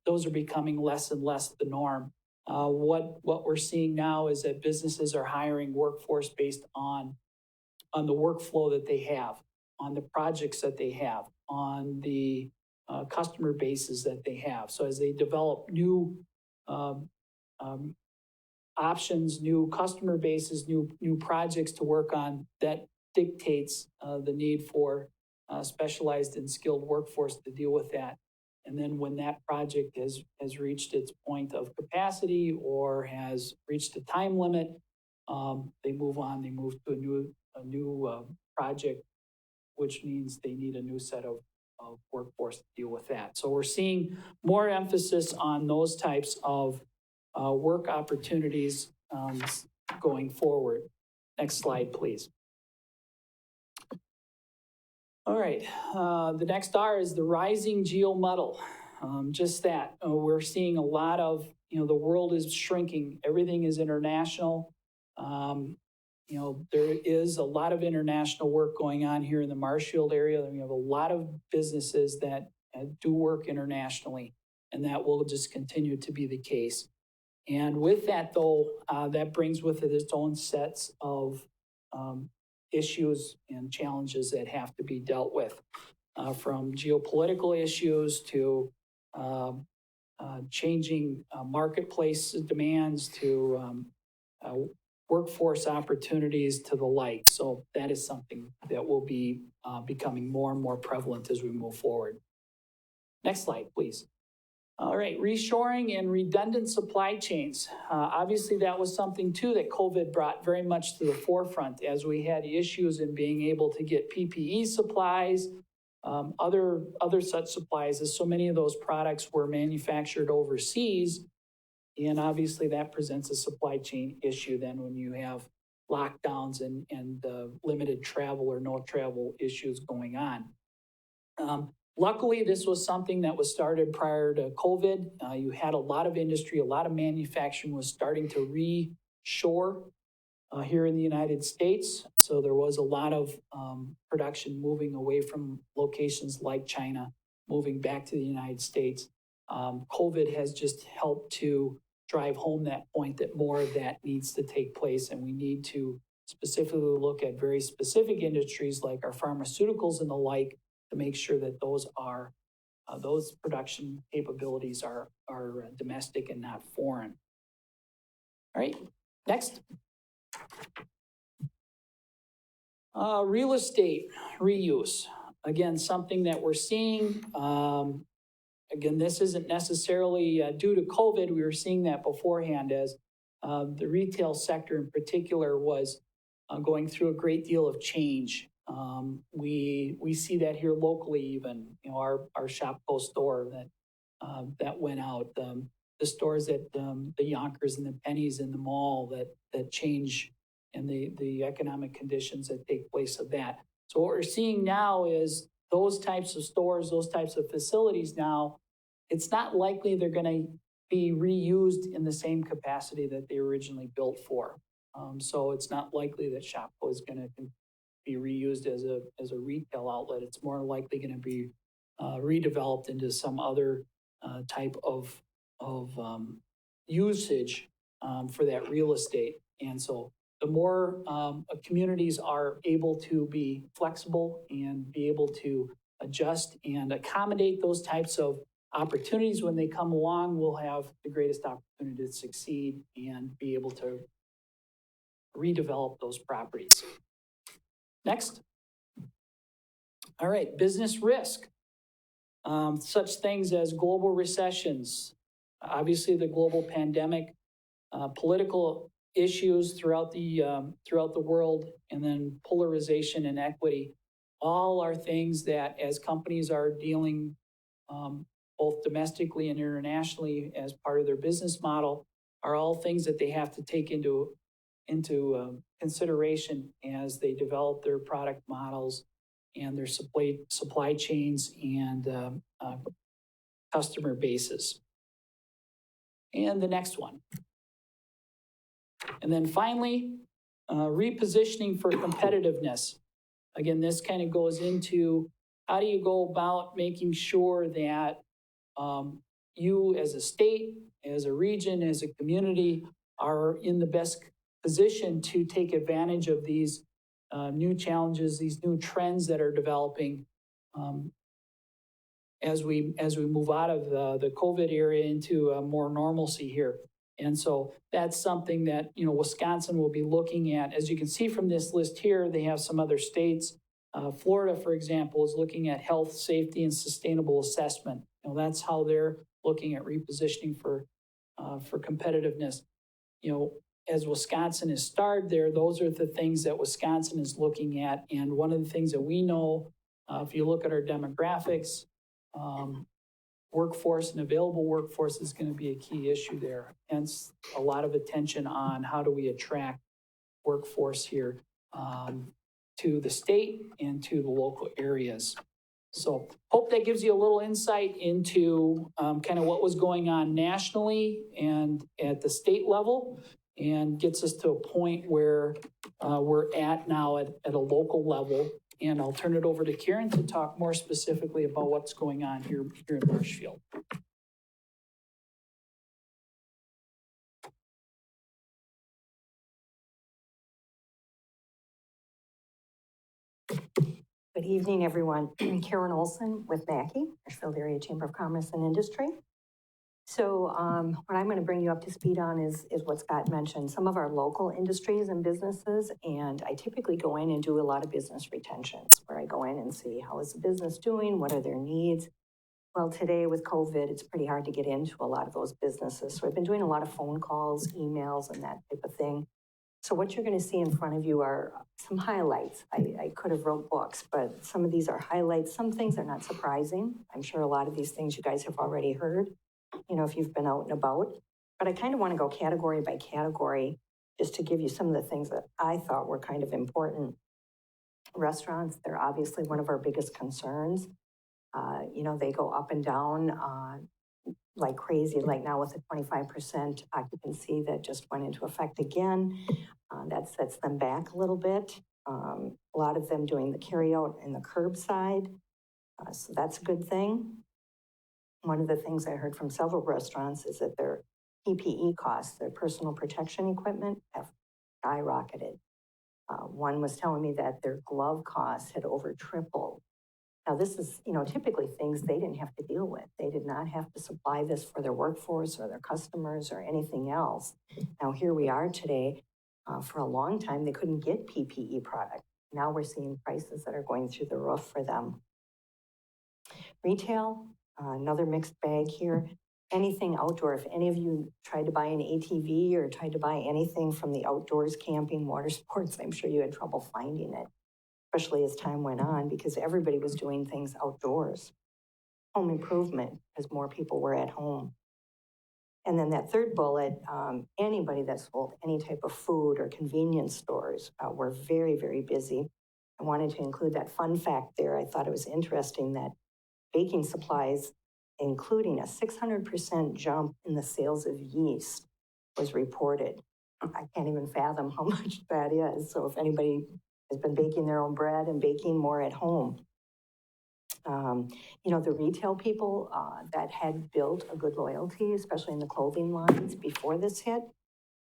Those are becoming less and less the norm. What we're seeing now is that businesses are hiring workforce based on the workflow that they have, on the projects that they have, on the customer bases that they have. So as they develop new options, new customer bases, new projects to work on, that dictates the need for specialized and skilled workforce to deal with that. And then when that project has reached its point of capacity or has reached a time limit, they move on. They move to a new project, which means they need a new set of workforce to deal with that. So we're seeing more emphasis on those types of work opportunities going forward. Next slide, please. All right, the next R is the rising geomodel. Just that, we're seeing a lot of, the world is shrinking. Everything is international. There is a lot of international work going on here in the Marshfield area. We have a lot of businesses that do work internationally, and that will just continue to be the case. And with that, though, that brings with it its own sets of issues and challenges that have to be dealt with, from geopolitical issues to changing marketplace demands to workforce opportunities to the like. So that is something that will be becoming more and more prevalent as we move forward. Next slide, please. All right, reshoring and redundant supply chains. Obviously, that was something too that COVID brought very much to the forefront as we had issues in being able to get PPE supplies, other such supplies, as so many of those products were manufactured overseas. And obviously that presents a supply chain issue then when you have lockdowns and limited travel or no travel issues going on. Luckily, this was something that was started prior to COVID. You had a lot of industry, a lot of manufacturing was starting to reshore here in the United States. So there was a lot of production moving away from locations like China, moving back to the United States. COVID has just helped to drive home that point that more of that needs to take place, and we need to specifically look at very specific industries like our pharmaceuticals and the like to make sure that those production capabilities are domestic and not foreign. All right, next. Real estate reuse. Again, something that we're seeing. Again, this isn't necessarily due to COVID. We were seeing that beforehand as the retail sector in particular was going through a great deal of change. We see that here locally even, our Shopko store that went out, the stores at the Yonkers and the Pennies in the mall that change, and the economic conditions that take place of that. So what we're seeing now is those types of stores, those types of facilities now, it's not likely they're going to be reused in the same capacity that they originally built for. So it's not likely that Shopko is going to be reused as a retail outlet. It's more likely going to be redeveloped into some other type of usage for that real estate. And so the more communities are able to be flexible and be able to adjust and accommodate those types of opportunities when they come along, we'll have the greatest opportunity to succeed and be able to redevelop those properties. Next. All right, business risk. Such things as global recessions, obviously the global pandemic, political issues throughout the world, and then polarization and equity, all are things that as companies are dealing both domestically and internationally as part of their business model are all things that they have to take into consideration as they develop their product models and their supply chains and customer bases. And the next one. And then finally, repositioning for competitiveness. Again, this kind of goes into how do you go about making sure that you as a state, as a region, as a community are in the best position to take advantage of these new challenges, these new trends that are developing as we move out of the COVID era into more normalcy here. And so that's something that, Wisconsin will be looking at. As you can see from this list here, they have some other states. Florida, for example, is looking at health, safety, and sustainable assessment. That's how they're looking at repositioning for competitiveness. As Wisconsin is starred there, those are the things that Wisconsin is looking at. And one of the things that we know, if you look at our demographics, workforce and available workforce is going to be a key issue there. Hence, a lot of attention on how do we attract workforce here to the state and to the local areas. So hope that gives you a little insight into kind of what was going on nationally and at the state level, and gets us to a point where we're at now at a local level. And I'll turn it over to Karen to talk more specifically about what's going on here in Marshfield. Good evening, everyone. Karen Olson with Mackey, Marshfield Area Chamber of Commerce and Industry. So what I'm going to bring you up to speed on is what Scott mentioned, some of our local industries and businesses. And I typically go in and do a lot of business retentions, where I go in and see how is the business doing, what are their needs. Well, today with COVID, it's pretty hard to get into a lot of those businesses. So I've been doing a lot of phone calls, emails, and that type of thing. So what you're going to see in front of you are some highlights. I could have wrote books, but some of these are highlights. Some things are not surprising. I'm sure a lot of these things you guys have already heard, if you've been out and about. But I kind of want to go category by category just to give you some of the things that I thought were kind of important. Restaurants, they're obviously one of our biggest concerns. They go up and down like crazy, like now with the 25% occupancy that just went into effect again. That sets them back a little bit. A lot of them doing the carryout and the curbside. So that's a good thing. One of the things I heard from several restaurants is that their PPE costs, their personal protection equipment, have skyrocketed. One was telling me that their glove costs had over tripled. Now, this is, typically things they didn't have to deal with. They did not have to supply this for their workforce or their customers or anything else. Now, here we are today. For a long time, they couldn't get PPE product. Now we're seeing prices that are going through the roof for them. Retail, another mixed bag here. Anything outdoor, if any of you tried to buy an ATV or tried to buy anything from the outdoors, camping, water sports, I'm sure you had trouble finding it, especially as time went on, because everybody was doing things outdoors. Home improvement, because more people were at home. And then that third bullet, anybody that sold any type of food or convenience stores were very, very busy. I wanted to include that fun fact there. I thought it was interesting that baking supplies, including a 600% jump in the sales of yeast, was reported. I can't even fathom how much that is. So if anybody has been baking their own bread and baking more at home. The retail people that had built a good loyalty, especially in the clothing lines before this hit,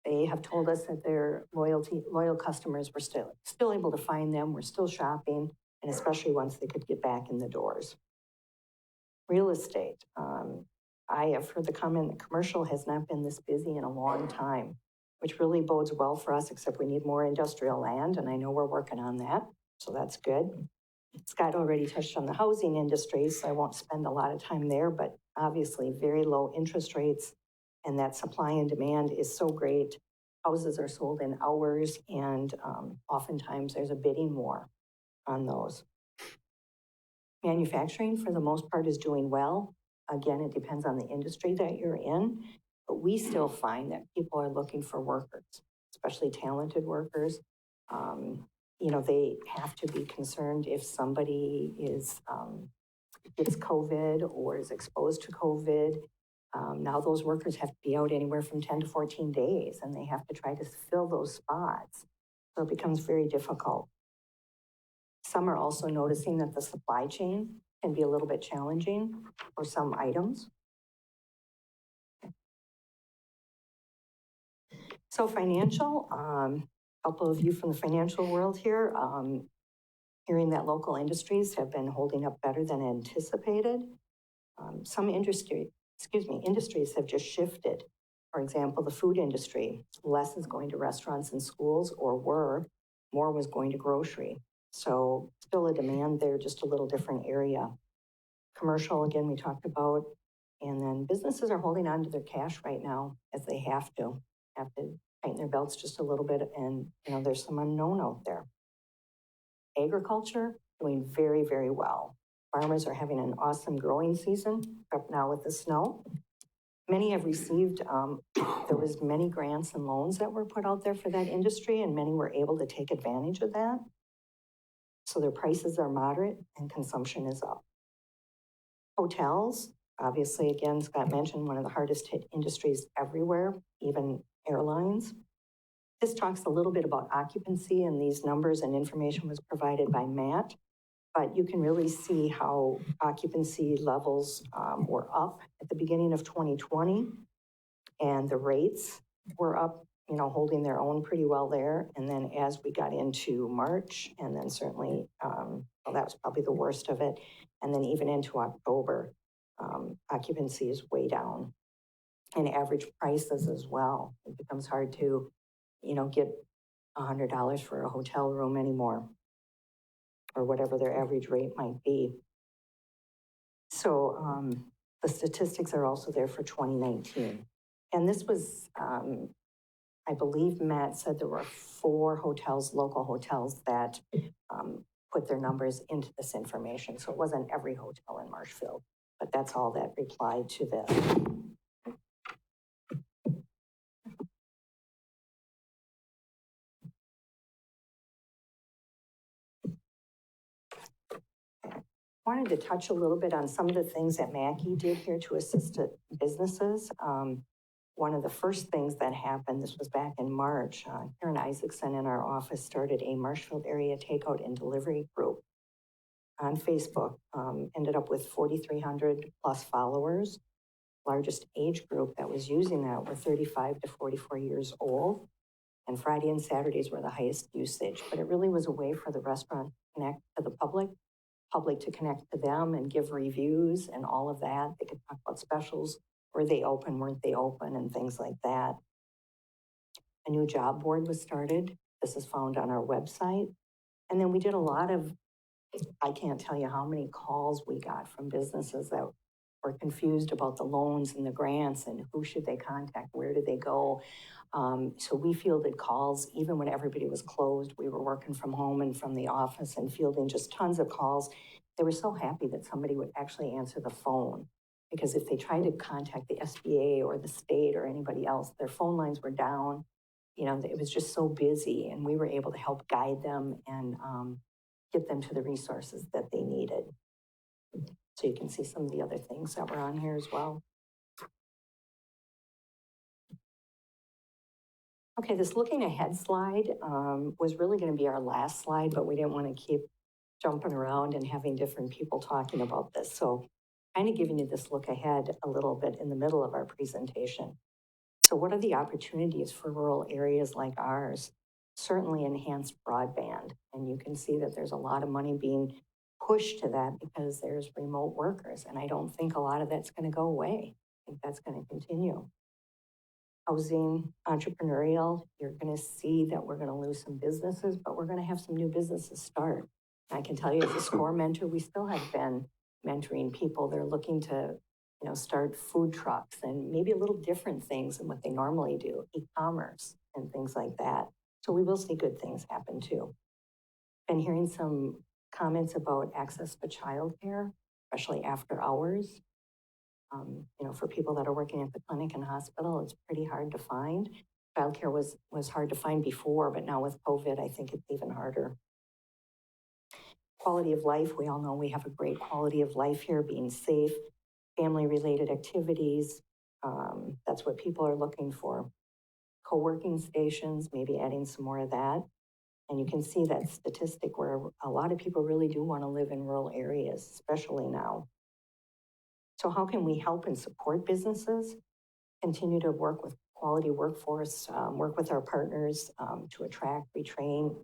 they have told us that their loyal customers were still able to find them, were still shopping, and especially once they could get back in the doors. Real estate. I have heard the comment that commercial has not been this busy in a long time, which really bodes well for us, except we need more industrial land, and I know we're working on that, so that's good. Scott already touched on the housing industry, so I won't spend a lot of time there, but obviously very low interest rates, and that supply and demand is so great. Houses are sold in hours, and oftentimes there's a bidding war on those. Manufacturing, for the most part, is doing well. Again, it depends on the industry that you're in, but we still find that people are looking for workers, especially talented workers. They have to be concerned if somebody gets COVID or is exposed to COVID. Now those workers have to be out anywhere from 10 to 14 days, and they have to try to fill those spots. So it becomes very difficult. Some are also noticing that the supply chain can be a little bit challenging for some items. So financial, a couple of you from the financial world here, hearing that local industries have been holding up better than anticipated. Some industries have just shifted. For example, the food industry, less is going to restaurants and schools, or more was going to grocery. So still a demand there, just a little different area. Commercial, again, we talked about, and then businesses are holding on to their cash right now as they have to tighten their belts just a little bit, and there's some unknown out there. Agriculture, doing very, very well. Farmers are having an awesome growing season, up now with the snow. Many have received, there was many grants and loans that were put out there for that industry, and many were able to take advantage of that. So their prices are moderate and consumption is up. Hotels, obviously, again, Scott mentioned, one of the hardest hit industries everywhere, even airlines. This talks a little bit about occupancy, and these numbers and information was provided by Matt, but you can really see how occupancy levels were up at the beginning of 2020, and the rates were up, holding their own pretty well there. And then as we got into March, and then certainly, that was probably the worst of it, and then even into October, occupancy is way down, and average prices as well. It becomes hard to, get $100 for a hotel room anymore, or whatever their average rate might be. So the statistics are also there for 2019. And this was, I believe Matt said there were 4 hotels, local hotels, that put their numbers into this information. So it wasn't every hotel in Marshfield, but that's all that replied to this. Wanted to touch a little bit on some of the things that Mackie did here to assist businesses. One of the first things that happened, this was back in March, Karen Isaacson in our office started a Marshfield area takeout and delivery group on Facebook. Ended up with 4,300 plus followers. Largest age group that was using that were 35 to 44 years old. And Friday and Saturdays were the highest usage. But it really was a way for the restaurant to connect to the public to connect to them and give reviews and all of that. They could talk about specials, were they open, weren't they open, and things like that. A new job board was started. This is found on our website. And then we did a lot of, I can't tell you how many calls we got from businesses that were confused about the loans and the grants and who should they contact, where do they go. So we fielded calls even when everybody was closed. We were working from home and from the office and fielding just tons of calls. They were so happy that somebody would actually answer the phone, because if they tried to contact the SBA or the state or anybody else, their phone lines were down. It was just so busy, and we were able to help guide them and get them to the resources that they needed. So you can see some of the other things that were on here as well. Okay, this looking ahead slide was really going to be our last slide, but we didn't want to keep jumping around and having different people talking about this. So kind of giving you this look ahead a little bit in the middle of our presentation. So what are the opportunities for rural areas like ours? Certainly enhanced broadband. And you can see that there's a lot of money being pushed to that because there's remote workers. And I don't think a lot of that's going to go away. I think that's going to continue. Housing, entrepreneurial, you're going to see that we're going to lose some businesses, but we're going to have some new businesses start. I can tell you as a SCORE mentor, we still have been mentoring people. They're looking to, start food trucks and maybe a little different things than what they normally do, e-commerce and things like that. So we will see good things happen too. Been hearing some comments about access to childcare, especially after hours. For people that are working at the clinic and hospital, it's pretty hard to find. Childcare was hard to find before, but now with COVID, I think it's even harder. Quality of life, we all know we have a great quality of life here, being safe, family-related activities. That's what people are looking for. Co-working stations, maybe adding some more of that. And you can see that statistic where a lot of people really do want to live in rural areas, especially now. So how can we help and support businesses? Continue to work with quality workforce, work with our partners to attract, retrain,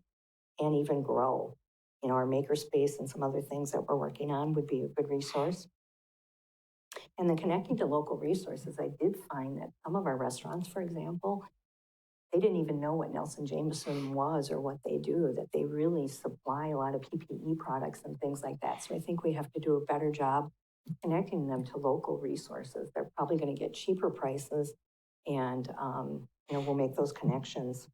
and even grow. Our makerspace and some other things that we're working on would be a good resource. And then connecting to local resources, I did find that some of our restaurants, for example, they didn't even know what Nelson Jameson was or what they do, that they really supply a lot of PPE products and things like that. So I think we have to do a better job connecting them to local resources. They're probably going to get cheaper prices, and we'll make those connections.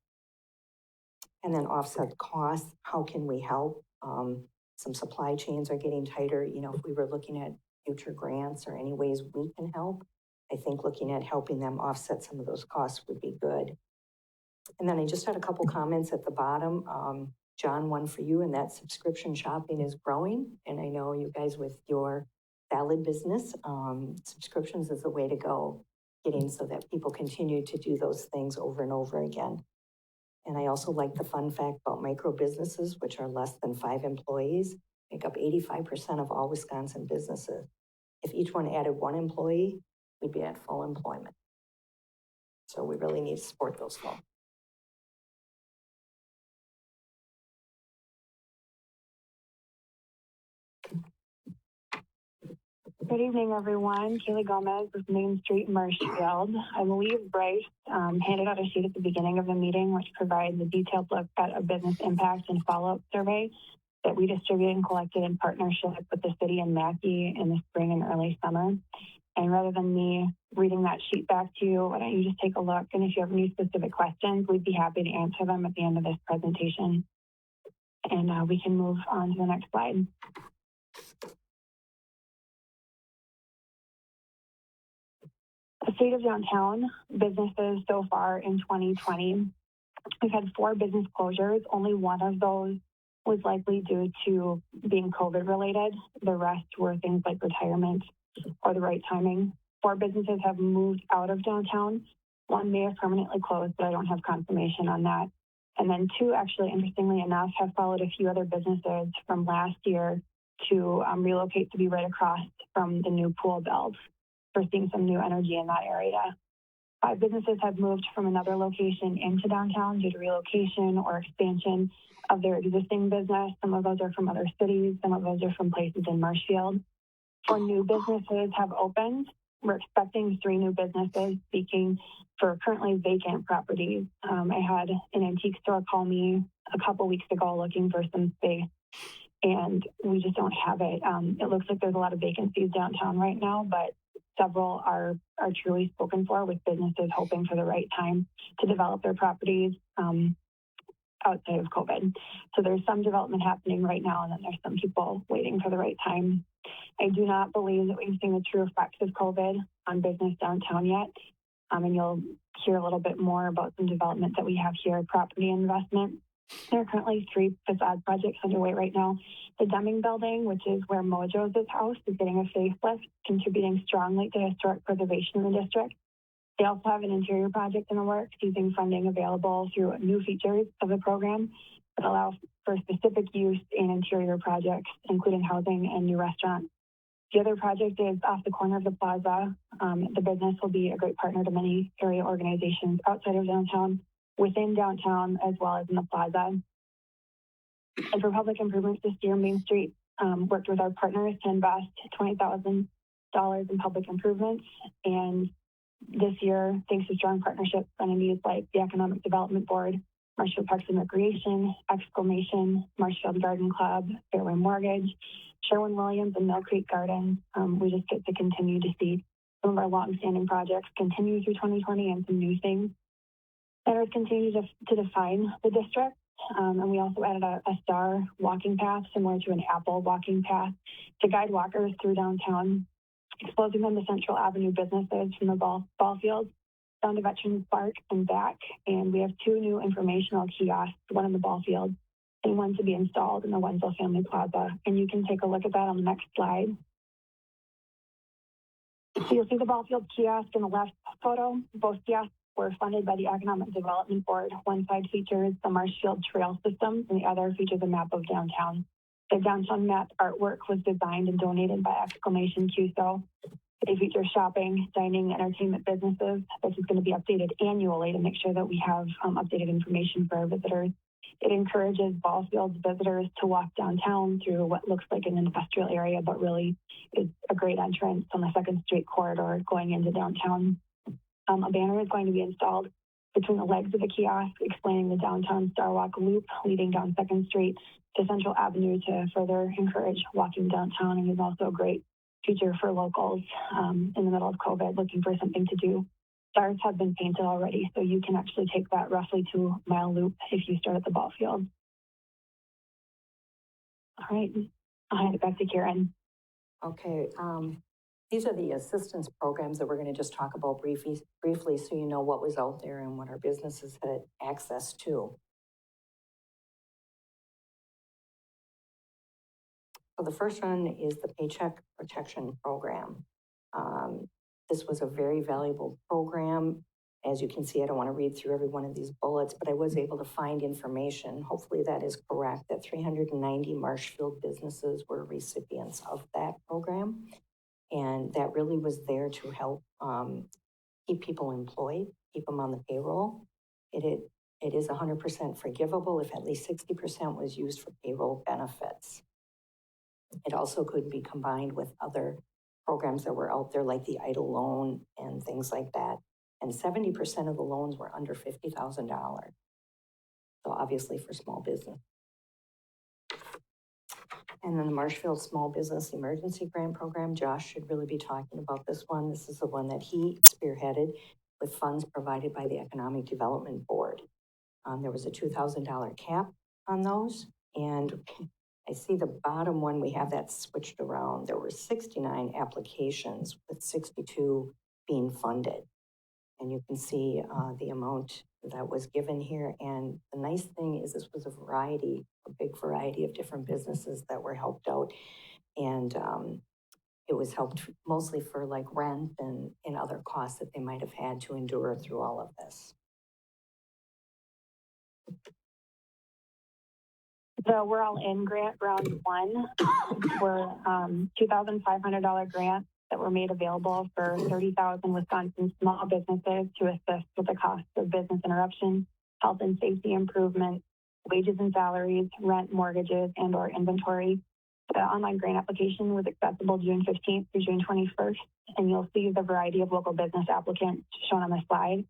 And then offset costs. How can we help? Some supply chains are getting tighter. If we were looking at future grants or any ways we can help, I think looking at helping them offset some of those costs would be good. And then I just had a couple comments at the bottom. John, one for you, and that subscription shopping is growing. And I know you guys with your salad business, subscriptions is the way to go, getting so that people continue to do those things over and over again. And I also like the fun fact about micro businesses, which are less than 5 employees, make up 85% of all Wisconsin businesses. If each one added 1 employee, we'd be at full employment. So we really need to support those folks. Good evening, everyone. Kaylee Gomez with Main Street, Marshfield. I believe Bryce handed out a sheet at the beginning of the meeting, which provides a detailed look at a business impact and follow-up survey that we distributed and collected in partnership with the city and Mackey in the spring and early summer. And rather than me reading that sheet back to you, why don't you just take a look? And if you have any specific questions, we'd be happy to answer them at the end of this presentation. And we can move on to the next slide. The state of downtown businesses so far in 2020, we've had 4 business closures. Only one of those was likely due to being COVID related. The rest were things like retirement or the right timing. 4 businesses have moved out of downtown. 1 may have permanently closed, but I don't have confirmation on that. And then 2, actually, interestingly enough, have followed a few other businesses from last year to relocate to be right across from the new pool build. We're seeing some new energy in that area. 5 businesses have moved from another location into downtown due to relocation or expansion of their existing business. Some of those are from other cities. Some of those are from places in Marshfield. 4 new businesses have opened. We're expecting 3 new businesses seeking for currently vacant properties. I had an antique store call me a couple weeks ago looking for some space, and we just don't have it. It looks like there's a lot of vacancies downtown right now, but several are truly spoken for, with businesses hoping for the right time to develop their properties outside of COVID. So there's some development happening right now, and then there's some people waiting for the right time. I do not believe that we've seen the true effects of COVID on business downtown yet. And you'll hear a little bit more about some development that we have here, property investment. There are currently 3 facade projects underway right now. The Deming Building, which is where Mojo's house, is getting a facelift, contributing strongly to historic preservation in the district. They also have an interior project in the works using funding available through new features of the program that allow for specific use in interior projects, including housing and new restaurants. The other project is off the corner of the plaza. The business will be a great partner to many area organizations outside of downtown, within downtown, as well as in the plaza. And for public improvements this year, Main Street worked with our partners to invest $20,000 in public improvements. And this year, thanks to strong partnerships with entities like the Economic Development Board, Marshfield Parks and Recreation, Exclamation, Marshfield Garden Club, Fairway Mortgage, Sherwin-Williams, and Mill Creek Gardens, we just get to continue to see some of our long-standing projects continue through 2020 and some new things that are continuing to define the district. And we also added a star walking path similar to an apple walking path to guide walkers through downtown exposing them to Central Avenue businesses from the ball fields down to Veterans Park and back. And we have 2 new informational kiosks, one in the ball field and one to be installed in the Wenzel Family Plaza. And you can take a look at that on the next slide. So you'll see the ball field kiosk in the left photo. Both kiosks were funded by the Economic Development Board. One side features the Marshfield Trail System and the other features a map of downtown. The downtown map artwork was designed and donated by Exclamation QSO. They feature shopping, dining, entertainment businesses. This is going to be updated annually to make sure that we have updated information for our visitors. It encourages ball fields visitors to walk downtown through what looks like an industrial area, but really is a great entrance on the 2nd Street corridor going into downtown. A banner is going to be installed between the legs of the kiosk explaining the downtown Star Walk loop leading down 2nd Street to Central Avenue to further encourage walking downtown, and is also a great feature for locals in the middle of COVID looking for something to do. Stars have been painted already, so you can actually take that roughly 2-mile loop if you start at the ball field. All right, I'll hand it back to Karen. Okay, these are the assistance programs that we're going to just talk about briefly so you know what was out there and what our businesses had access to. So the first one is the Paycheck Protection Program. This was a very valuable program. As you can see, I don't want to read through every one of these bullets, but I was able to find information. Hopefully that is correct, that 390 Marshfield businesses were recipients of that program. And that really was there to help keep people employed, keep them on the payroll. It is 100% forgivable if at least 60% was used for payroll benefits. It also could be combined with other programs that were out there like the EIDL loan and things like that. And 70% of the loans were under $50,000. So obviously for small business. And then the Marshfield Small Business Emergency Grant Program, Josh should really be talking about this one. This is the one that he spearheaded with funds provided by the Economic Development Board. There was a $2,000 cap on those. And I see the bottom one, we have that switched around. There were 69 applications with 62 being funded. And you can see the amount that was given here. And the nice thing is this was a big variety of different businesses that were helped out. And it was helped mostly for like rent and other costs that they might have had to endure through all of this. The We're All In grant, round 1, were $2,500 grants that were made available for 30,000 Wisconsin small businesses to assist with the cost of business interruption, health and safety improvements, wages and salaries, rent, mortgages, and or inventory. The online grant application was accessible June 15th through June 21st, and you'll see the variety of local business applicants shown on the slide.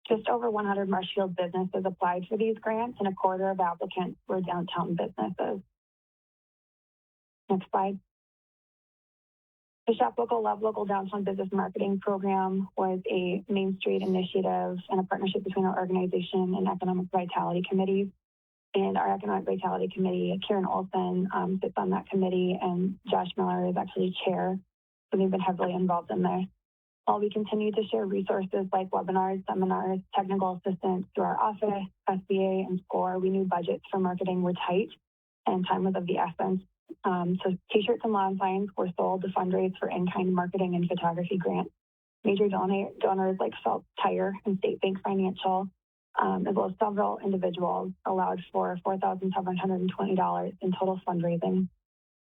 Just over 100 Marshfield businesses applied for these grants, and a quarter of applicants were downtown businesses. Next slide. The Shop Local, Love Local Downtown Business Marketing Program was a Main Street initiative and a partnership between our organization and Economic Vitality Committee. And our Economic Vitality Committee, Karen Olson, sits on that committee, and Josh Miller is actually chair. So they've been heavily involved in this. While we continue to share resources like webinars, seminars, technical assistance through our office, SBA, and SCORE, we knew budgets for marketing were tight and time was of the essence. So t-shirts and lawn signs were sold to fundraise for in-kind marketing and photography grants. Major donors like Salt Tire and State Bank Financial, as well as several individuals, allowed for $4,720 in total fundraising.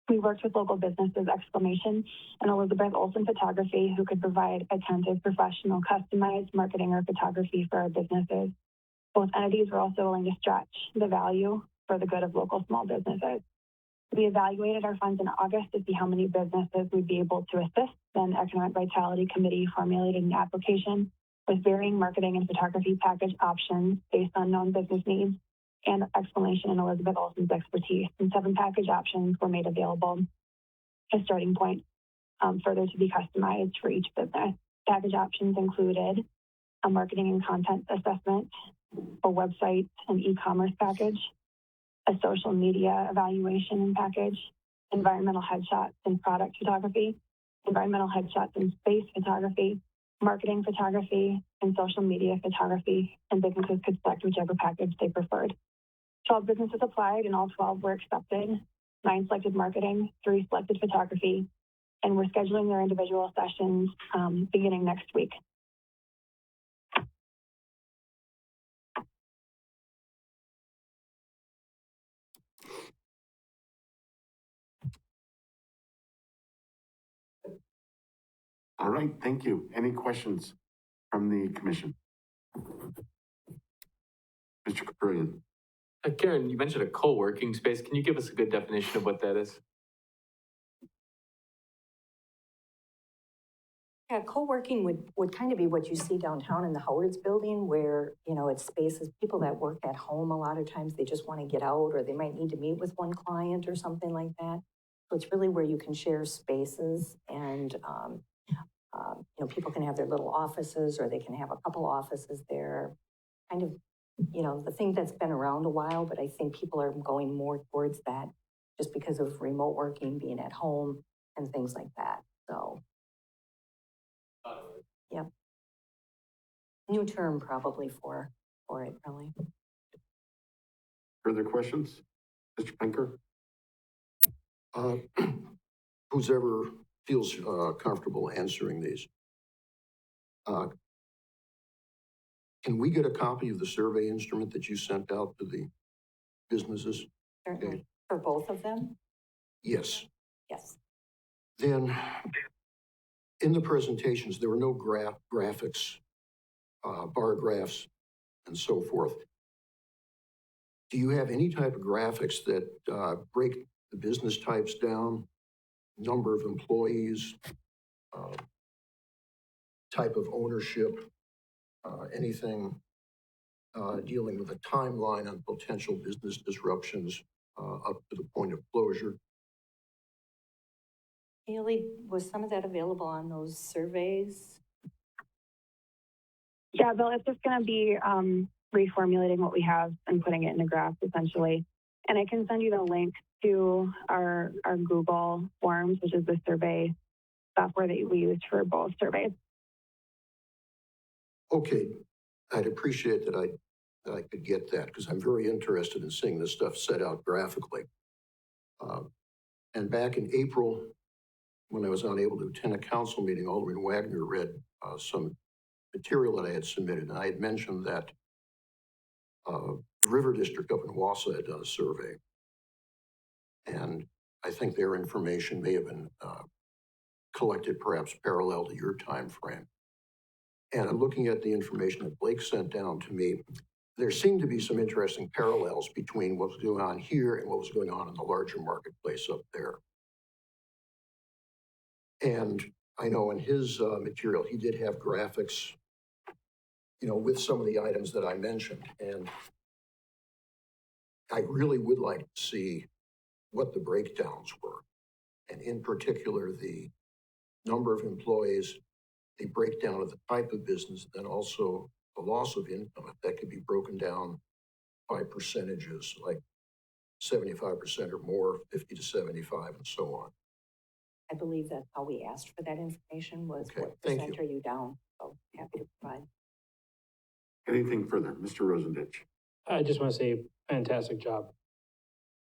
We worked with local businesses, Exclamation, and Elizabeth Olson Photography, who could provide attentive, professional, customized marketing or photography for our businesses. Both entities were also willing to stretch the value for the good of local small businesses. We evaluated our funds in August to see how many businesses we'd be able to assist. Then the Economic Vitality Committee formulated an application with varying marketing and photography package options based on known business needs and Exclamation and Elizabeth Olson's expertise. And 7 package options were made available as starting point, further to be customized for each business. Package options included a marketing and content assessment, a website and e-commerce package, a social media evaluation package, environmental headshots and product photography, environmental headshots and space photography, marketing photography, and social media photography, and businesses could select whichever package they preferred. 12 businesses applied and all 12 were accepted. 9 selected marketing, 3 selected photography, and we're scheduling their individual sessions beginning next week. All right, thank you. Any questions from the commission? Mr. Kapurian. Karen, you mentioned a co-working space. Can you give us a good definition of what that is? Yeah, co-working would kind of be what you see downtown in the Howard's building where, you know, it's spaces, people that work at home, a lot of times they just want to get out or they might need to meet with one client or something like that. So it's really where you can share spaces and, you know, people can have their little offices or they can have a couple offices there. Kind of, you know, the thing that's been around a while, but I think people are going more towards that just because of remote working, being at home and things like that. So. Yep. New term probably for it, really. Further questions? Mr. Pinker? Whoever feels comfortable answering these. Can we get a copy of the survey instrument that you sent out to the businesses? Certainly. Okay. For both of them? Yes. Yes. Then, in the presentations, there were no graphics, bar graphs, and so forth. Do you have any type of graphics that break the business types down, number of employees, type of ownership, anything dealing with a timeline on potential business disruptions up to the point of closure? Haley, was some of that available on those surveys? Yeah, Bill, it's just going to be reformulating what we have and putting it in a graph, essentially. And I can send you the link to our Google Forms, which is the survey software that we used for both surveys. Okay, I'd appreciate that I could get that because I'm very interested in seeing this stuff set out graphically. And back in April, when I was unable to attend a council meeting, Alderman Wagner read some material that I had submitted, and I had mentioned that the River District up in Wausau had done a survey. And I think their information may have been collected perhaps parallel to your time frame. And I'm looking at the information that Blake sent down to me. There seemed to be some interesting parallels between what was going on here and what was going on in the larger marketplace up there. And I know in his material, he did have graphics, you know, with some of the items that I mentioned. And I really would like to see what the breakdowns were. And in particular, the number of employees, the breakdown of the type of business, then also the loss of income, if that could be broken down by percentages, like 75% or more, 50 to 75, and so on. I believe that's how we asked for that information was Okay, what thank percent are you down? So happy to provide. Anything further? Mr. Rosendich? I just want to say, fantastic job.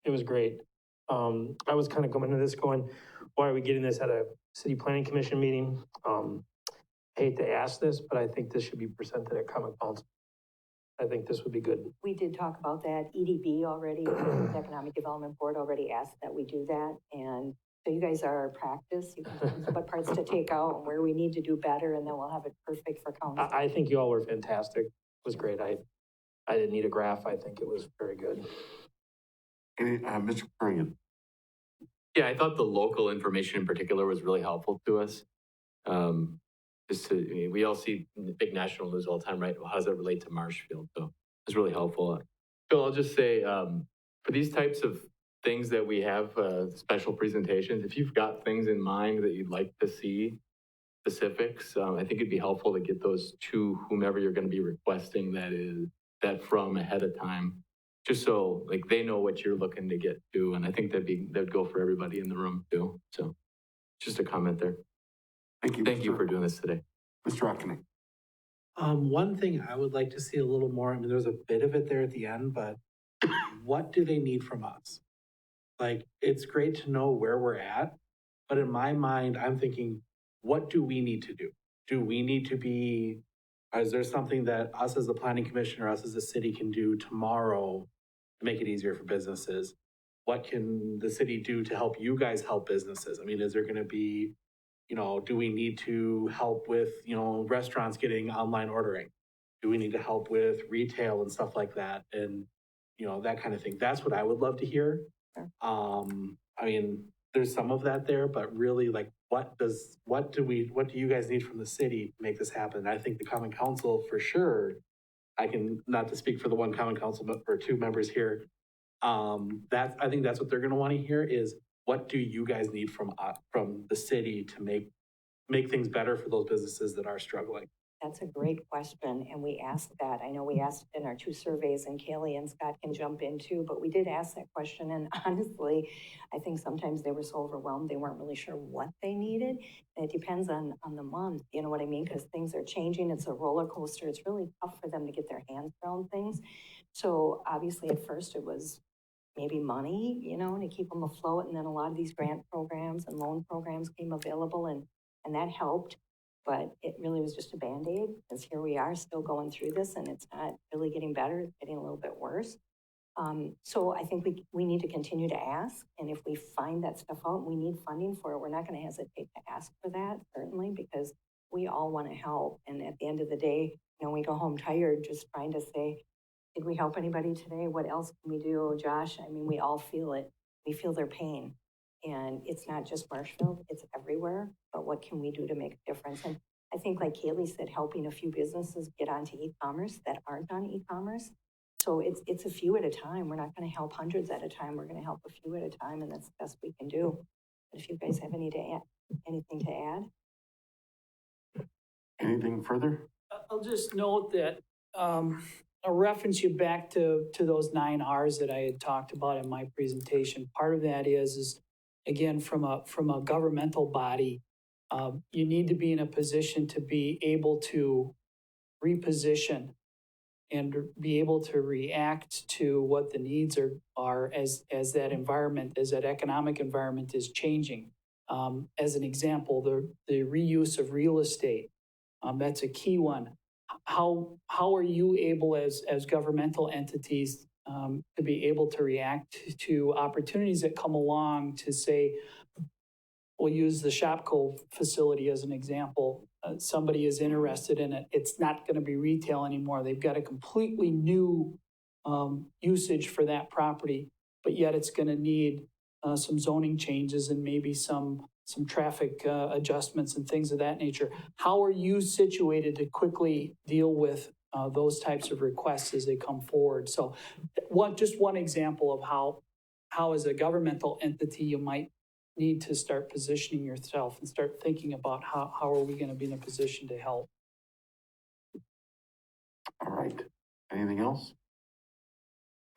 It was great. I was kind of coming into this going, why are we getting this at a city planning commission meeting? Hate to ask this, but I think this should be presented at common council. I think this would be good. We did talk about that. EDB already, the Economic Development Board already asked that we do that. And so you guys are our practice. You can tell us what parts to take out and where we need to do better, and then we'll have it perfect for council. I think you all were fantastic. It was great. I didn't need a graph. I think it was very good. Mr. Kapurian? Yeah, I thought the local information in particular was really helpful to us. We all see big national news all the time, right? Well, how does that relate to Marshfield? So it's really helpful. Phil, I'll just say, for these types of things that we have, special presentations, if you've got things in mind that you'd like to see, specifics, I think it'd be helpful to get those to whomever you're going to be requesting that from ahead of time, just so like they know what you're looking to get to. And I think that'd go for everybody in the room too. So just a comment there. Thank you. Thank you for doing this today. Mr. Ackerman. One thing I would like to see a little more, I mean, there's a bit of it there at the end, but what do they need from us? Like, it's great to know where we're at, but in my mind, I'm thinking, what do we need to do? Do we need to be, is there something that us as the planning commission or us as a city can do tomorrow to make it easier for businesses? What can the city do to help you guys help businesses? I mean, is there gonna be, do we need to help with, restaurants getting online ordering? Do we need to help with retail and stuff like that? And, that kind of thing. That's what I would love to hear. I mean, there's some of that there, but really, like, what do you guys need from the city to make this happen? I think the common council, for sure, I can, not to speak for the one common council, but for two members here, I think that's what they're gonna wanna hear is, what do you guys need from the city to make things better for those businesses that are struggling? That's a great question, and we asked that. I know we asked in our two surveys, and Kaylee and Scott can jump in too, but we did ask that question, and honestly, I think sometimes they were so overwhelmed, they weren't really sure what they needed. And it depends on the month, you know what I mean? Because things are changing, it's a roller coaster, it's really tough for them to get their hands around things. So obviously at first it was maybe money, to keep them afloat, and then a lot of these grant programs and loan programs came available, and that helped. But it really was just a Band-Aid, because here we are still going through this, and it's not really getting better, it's getting a little bit worse. So I think we need to continue to ask, and if we find that stuff out, we need funding for it, we're not gonna hesitate to ask for that, certainly, because we all wanna help. And at the end of the day, we go home tired just trying to say, did we help anybody today? What else can we do? Josh, I mean, we all feel it. We feel their pain. And it's not just Marshfield, it's everywhere. But what can we do to make a difference? And I think, like Kaylee said, helping a few businesses get onto e-commerce that aren't on e-commerce. So it's a few at a time. We're not going to help hundreds at a time. We're going to help a few at a time, and that's the best we can do. But if you guys have anything to add? Anything further? I'll just note that I'll reference you back to those 9 R's that I had talked about in my presentation. Part of that is again, from a governmental body, you need to be in a position to be able to reposition and be able to react to what the needs are as that environment, as that economic environment is changing. As an example, the reuse of real estate, that's a key one. How are you able as governmental entities to be able to react to opportunities that come along to say, we'll use the Shopco facility as an example. Somebody is interested in it. It's not going to be retail anymore. They've got a completely new usage for that property, but yet it's going to need some zoning changes and maybe some traffic adjustments and things of that nature. How are you situated to quickly deal with those types of requests as they come forward? So just one example of how as a governmental entity, you might need to start positioning yourself and start thinking about how are we going to be in a position to help. All right. Anything else?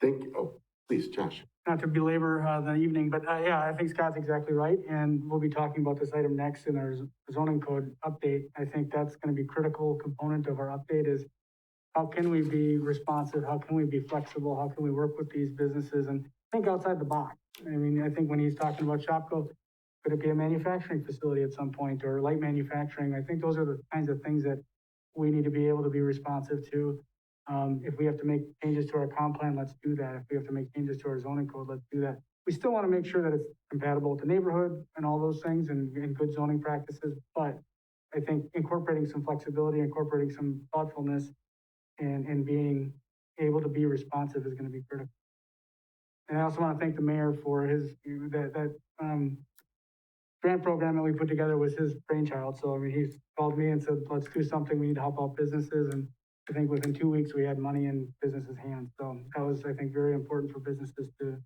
Please, Josh. Not to belabor the evening, but yeah, I think Scott's exactly right. And we'll be talking about this item next in our zoning code update. I think that's going to be a critical component of our update is how can we be responsive? How can we be flexible? How can we work with these businesses and think outside the box? I mean, I think when he's talking about Shopco, could it be a manufacturing facility at some point or light manufacturing? I think those are the kinds of things that we need to be able to be responsive to. If we have to make changes to our comp plan, let's do that. If we have to make changes to our zoning code, let's do that. We still want to make sure that it's compatible with the neighborhood and all those things and good zoning practices. But I think incorporating some flexibility, incorporating some thoughtfulness and being able to be responsive is going to be critical. And I also want to thank the mayor for that grant program that we put together was his brainchild. So, I mean, he called me and said, let's do something. We need to help out businesses. And I think within 2 weeks, we had money in businesses' hands. So that was, I think, very important for businesses to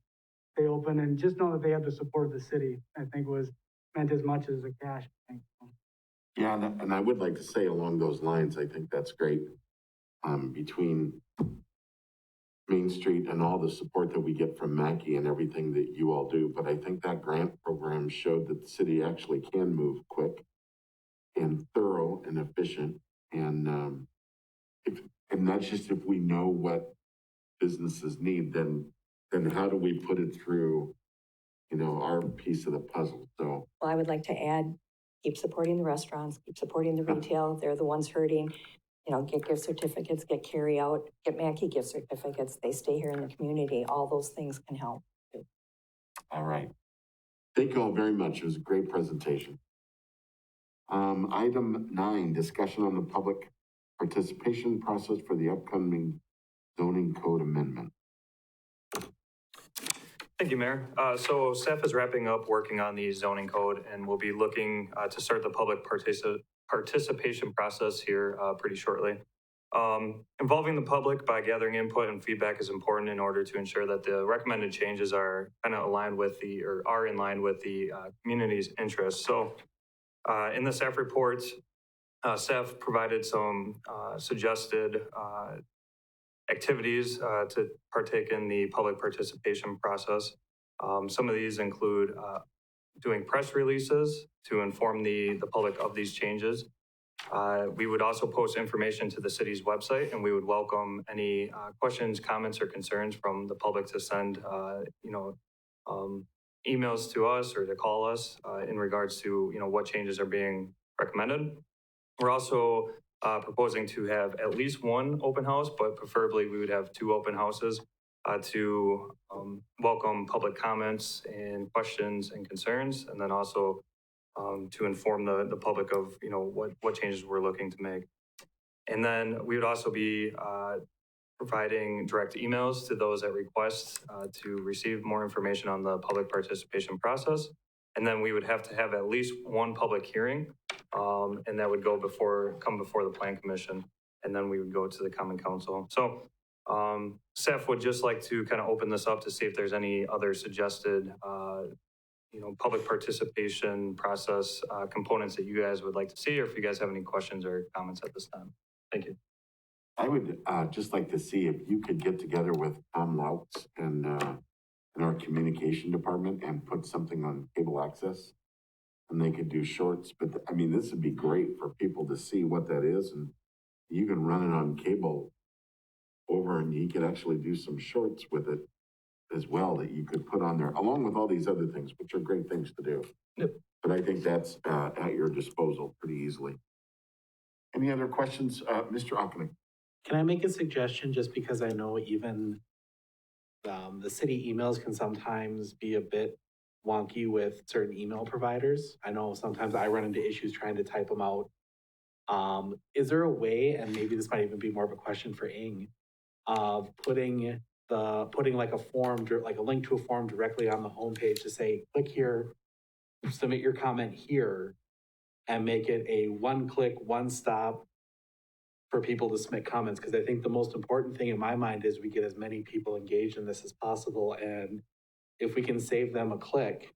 stay open and just know that they have the support of the city, I think was meant as much as the cash, I think. Yeah, and I would like to say along those lines, I think that's great. Between Main Street and all the support that we get from Mackey and everything that you all do. But I think that grant program showed that the city actually can move quick and thorough and efficient. And, and that's just if we know what businesses need, then how do we put it through, you know, our piece of the puzzle? So, Well, I would like to add, keep supporting the restaurants, keep supporting the retail. They're the ones hurting. You know, get gift certificates, get carry out, get Mackey gift certificates. They stay here in the community. All those things can help. all right. Thank you all very much. It was a great presentation. Item 9, discussion on the public participation process for the upcoming zoning code amendment. Thank you, Mayor. So staff is wrapping up working on the zoning code, and we'll be looking to start the public participation process here pretty shortly. Involving the public by gathering input and feedback is important in order to ensure that the recommended changes are kind of aligned with or are in line with the community's interests. So in the staff report, staff provided some suggested activities to partake in the public participation process. Some of these include doing press releases to inform the public of these changes. We would also post information to the city's website, and we would welcome any questions, comments, or concerns from the public to send, emails to us or to call us in regards to, what changes are being recommended. We're also proposing to have at least one open house, but preferably we would have 2 open houses to welcome public comments and questions and concerns, and then also to inform the public of, what changes we're looking to make. And then we would also be providing direct emails to those that request to receive more information on the public participation process. And then we would have to have at least one public hearing, and that would come before the Plan Commission, and then we would go to the Common Council. So staff would just like to kind of open this up to see if there's any other suggested public participation process components that you guys would like to see, or if you guys have any questions or comments at this time. Thank you. I would just like to see if you could get together with Tom Louts and our communication department and put something on cable access, and they could do shorts. But I mean, this would be great for people to see what that is, and you can run it on cable over, and you could actually do some shorts with it as well that you could put on there, along with all these other things, which are great things to do. Yep. But I think that's at your disposal pretty easily. Any other questions, Mr. Ockman? Can I make a suggestion, just because I know even the city emails can sometimes be a bit wonky with certain email providers. I know sometimes I run into issues trying to type them out. Is there a way, and maybe this might even be more of a question for Ing, of putting like a form, like a link to a form directly on the homepage to say, click here, submit your comment here, and make it a one-click, one-stop for people to submit comments? Because I think the most important thing in my mind is we get as many people engaged in this as possible. And if we can save them a click,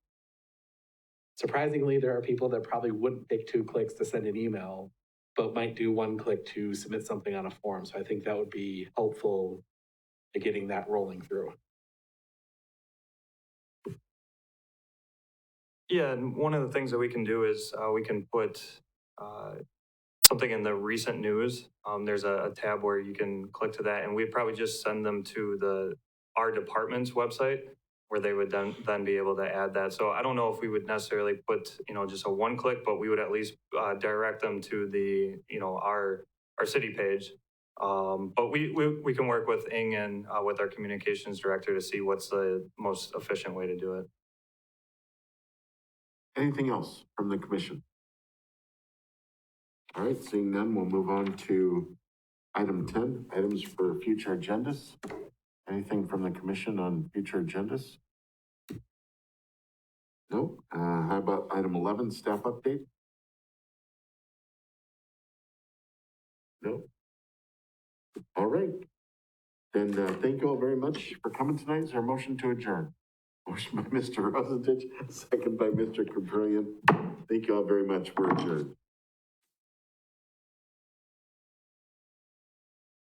surprisingly, there are people that probably wouldn't take 2 clicks to send an email, but might do 1 click to submit something on a form. So I think that would be helpful to getting that rolling through. Yeah, and one of the things that we can do is we can put something in the recent news. There's a tab where you can click to that, and we'd probably just send them to our department's website, where they would then be able to add that. So I don't know if we would necessarily put, just a 1 click, but we would at least direct them to the, our city page. But we can work with Ing and with our communications director to see what's the most efficient way to do it. Anything else from the commission? All right, seeing none, we'll move on to item 10, items for future agendas. Anything from the commission on future agendas? No? How about item 11, staff update? No? All right. Then thank you all very much for coming tonight. Is there a motion to adjourn? Motion by Mr. Rosentich, second by Mr. Kapurian. Thank you all very much. We're adjourned.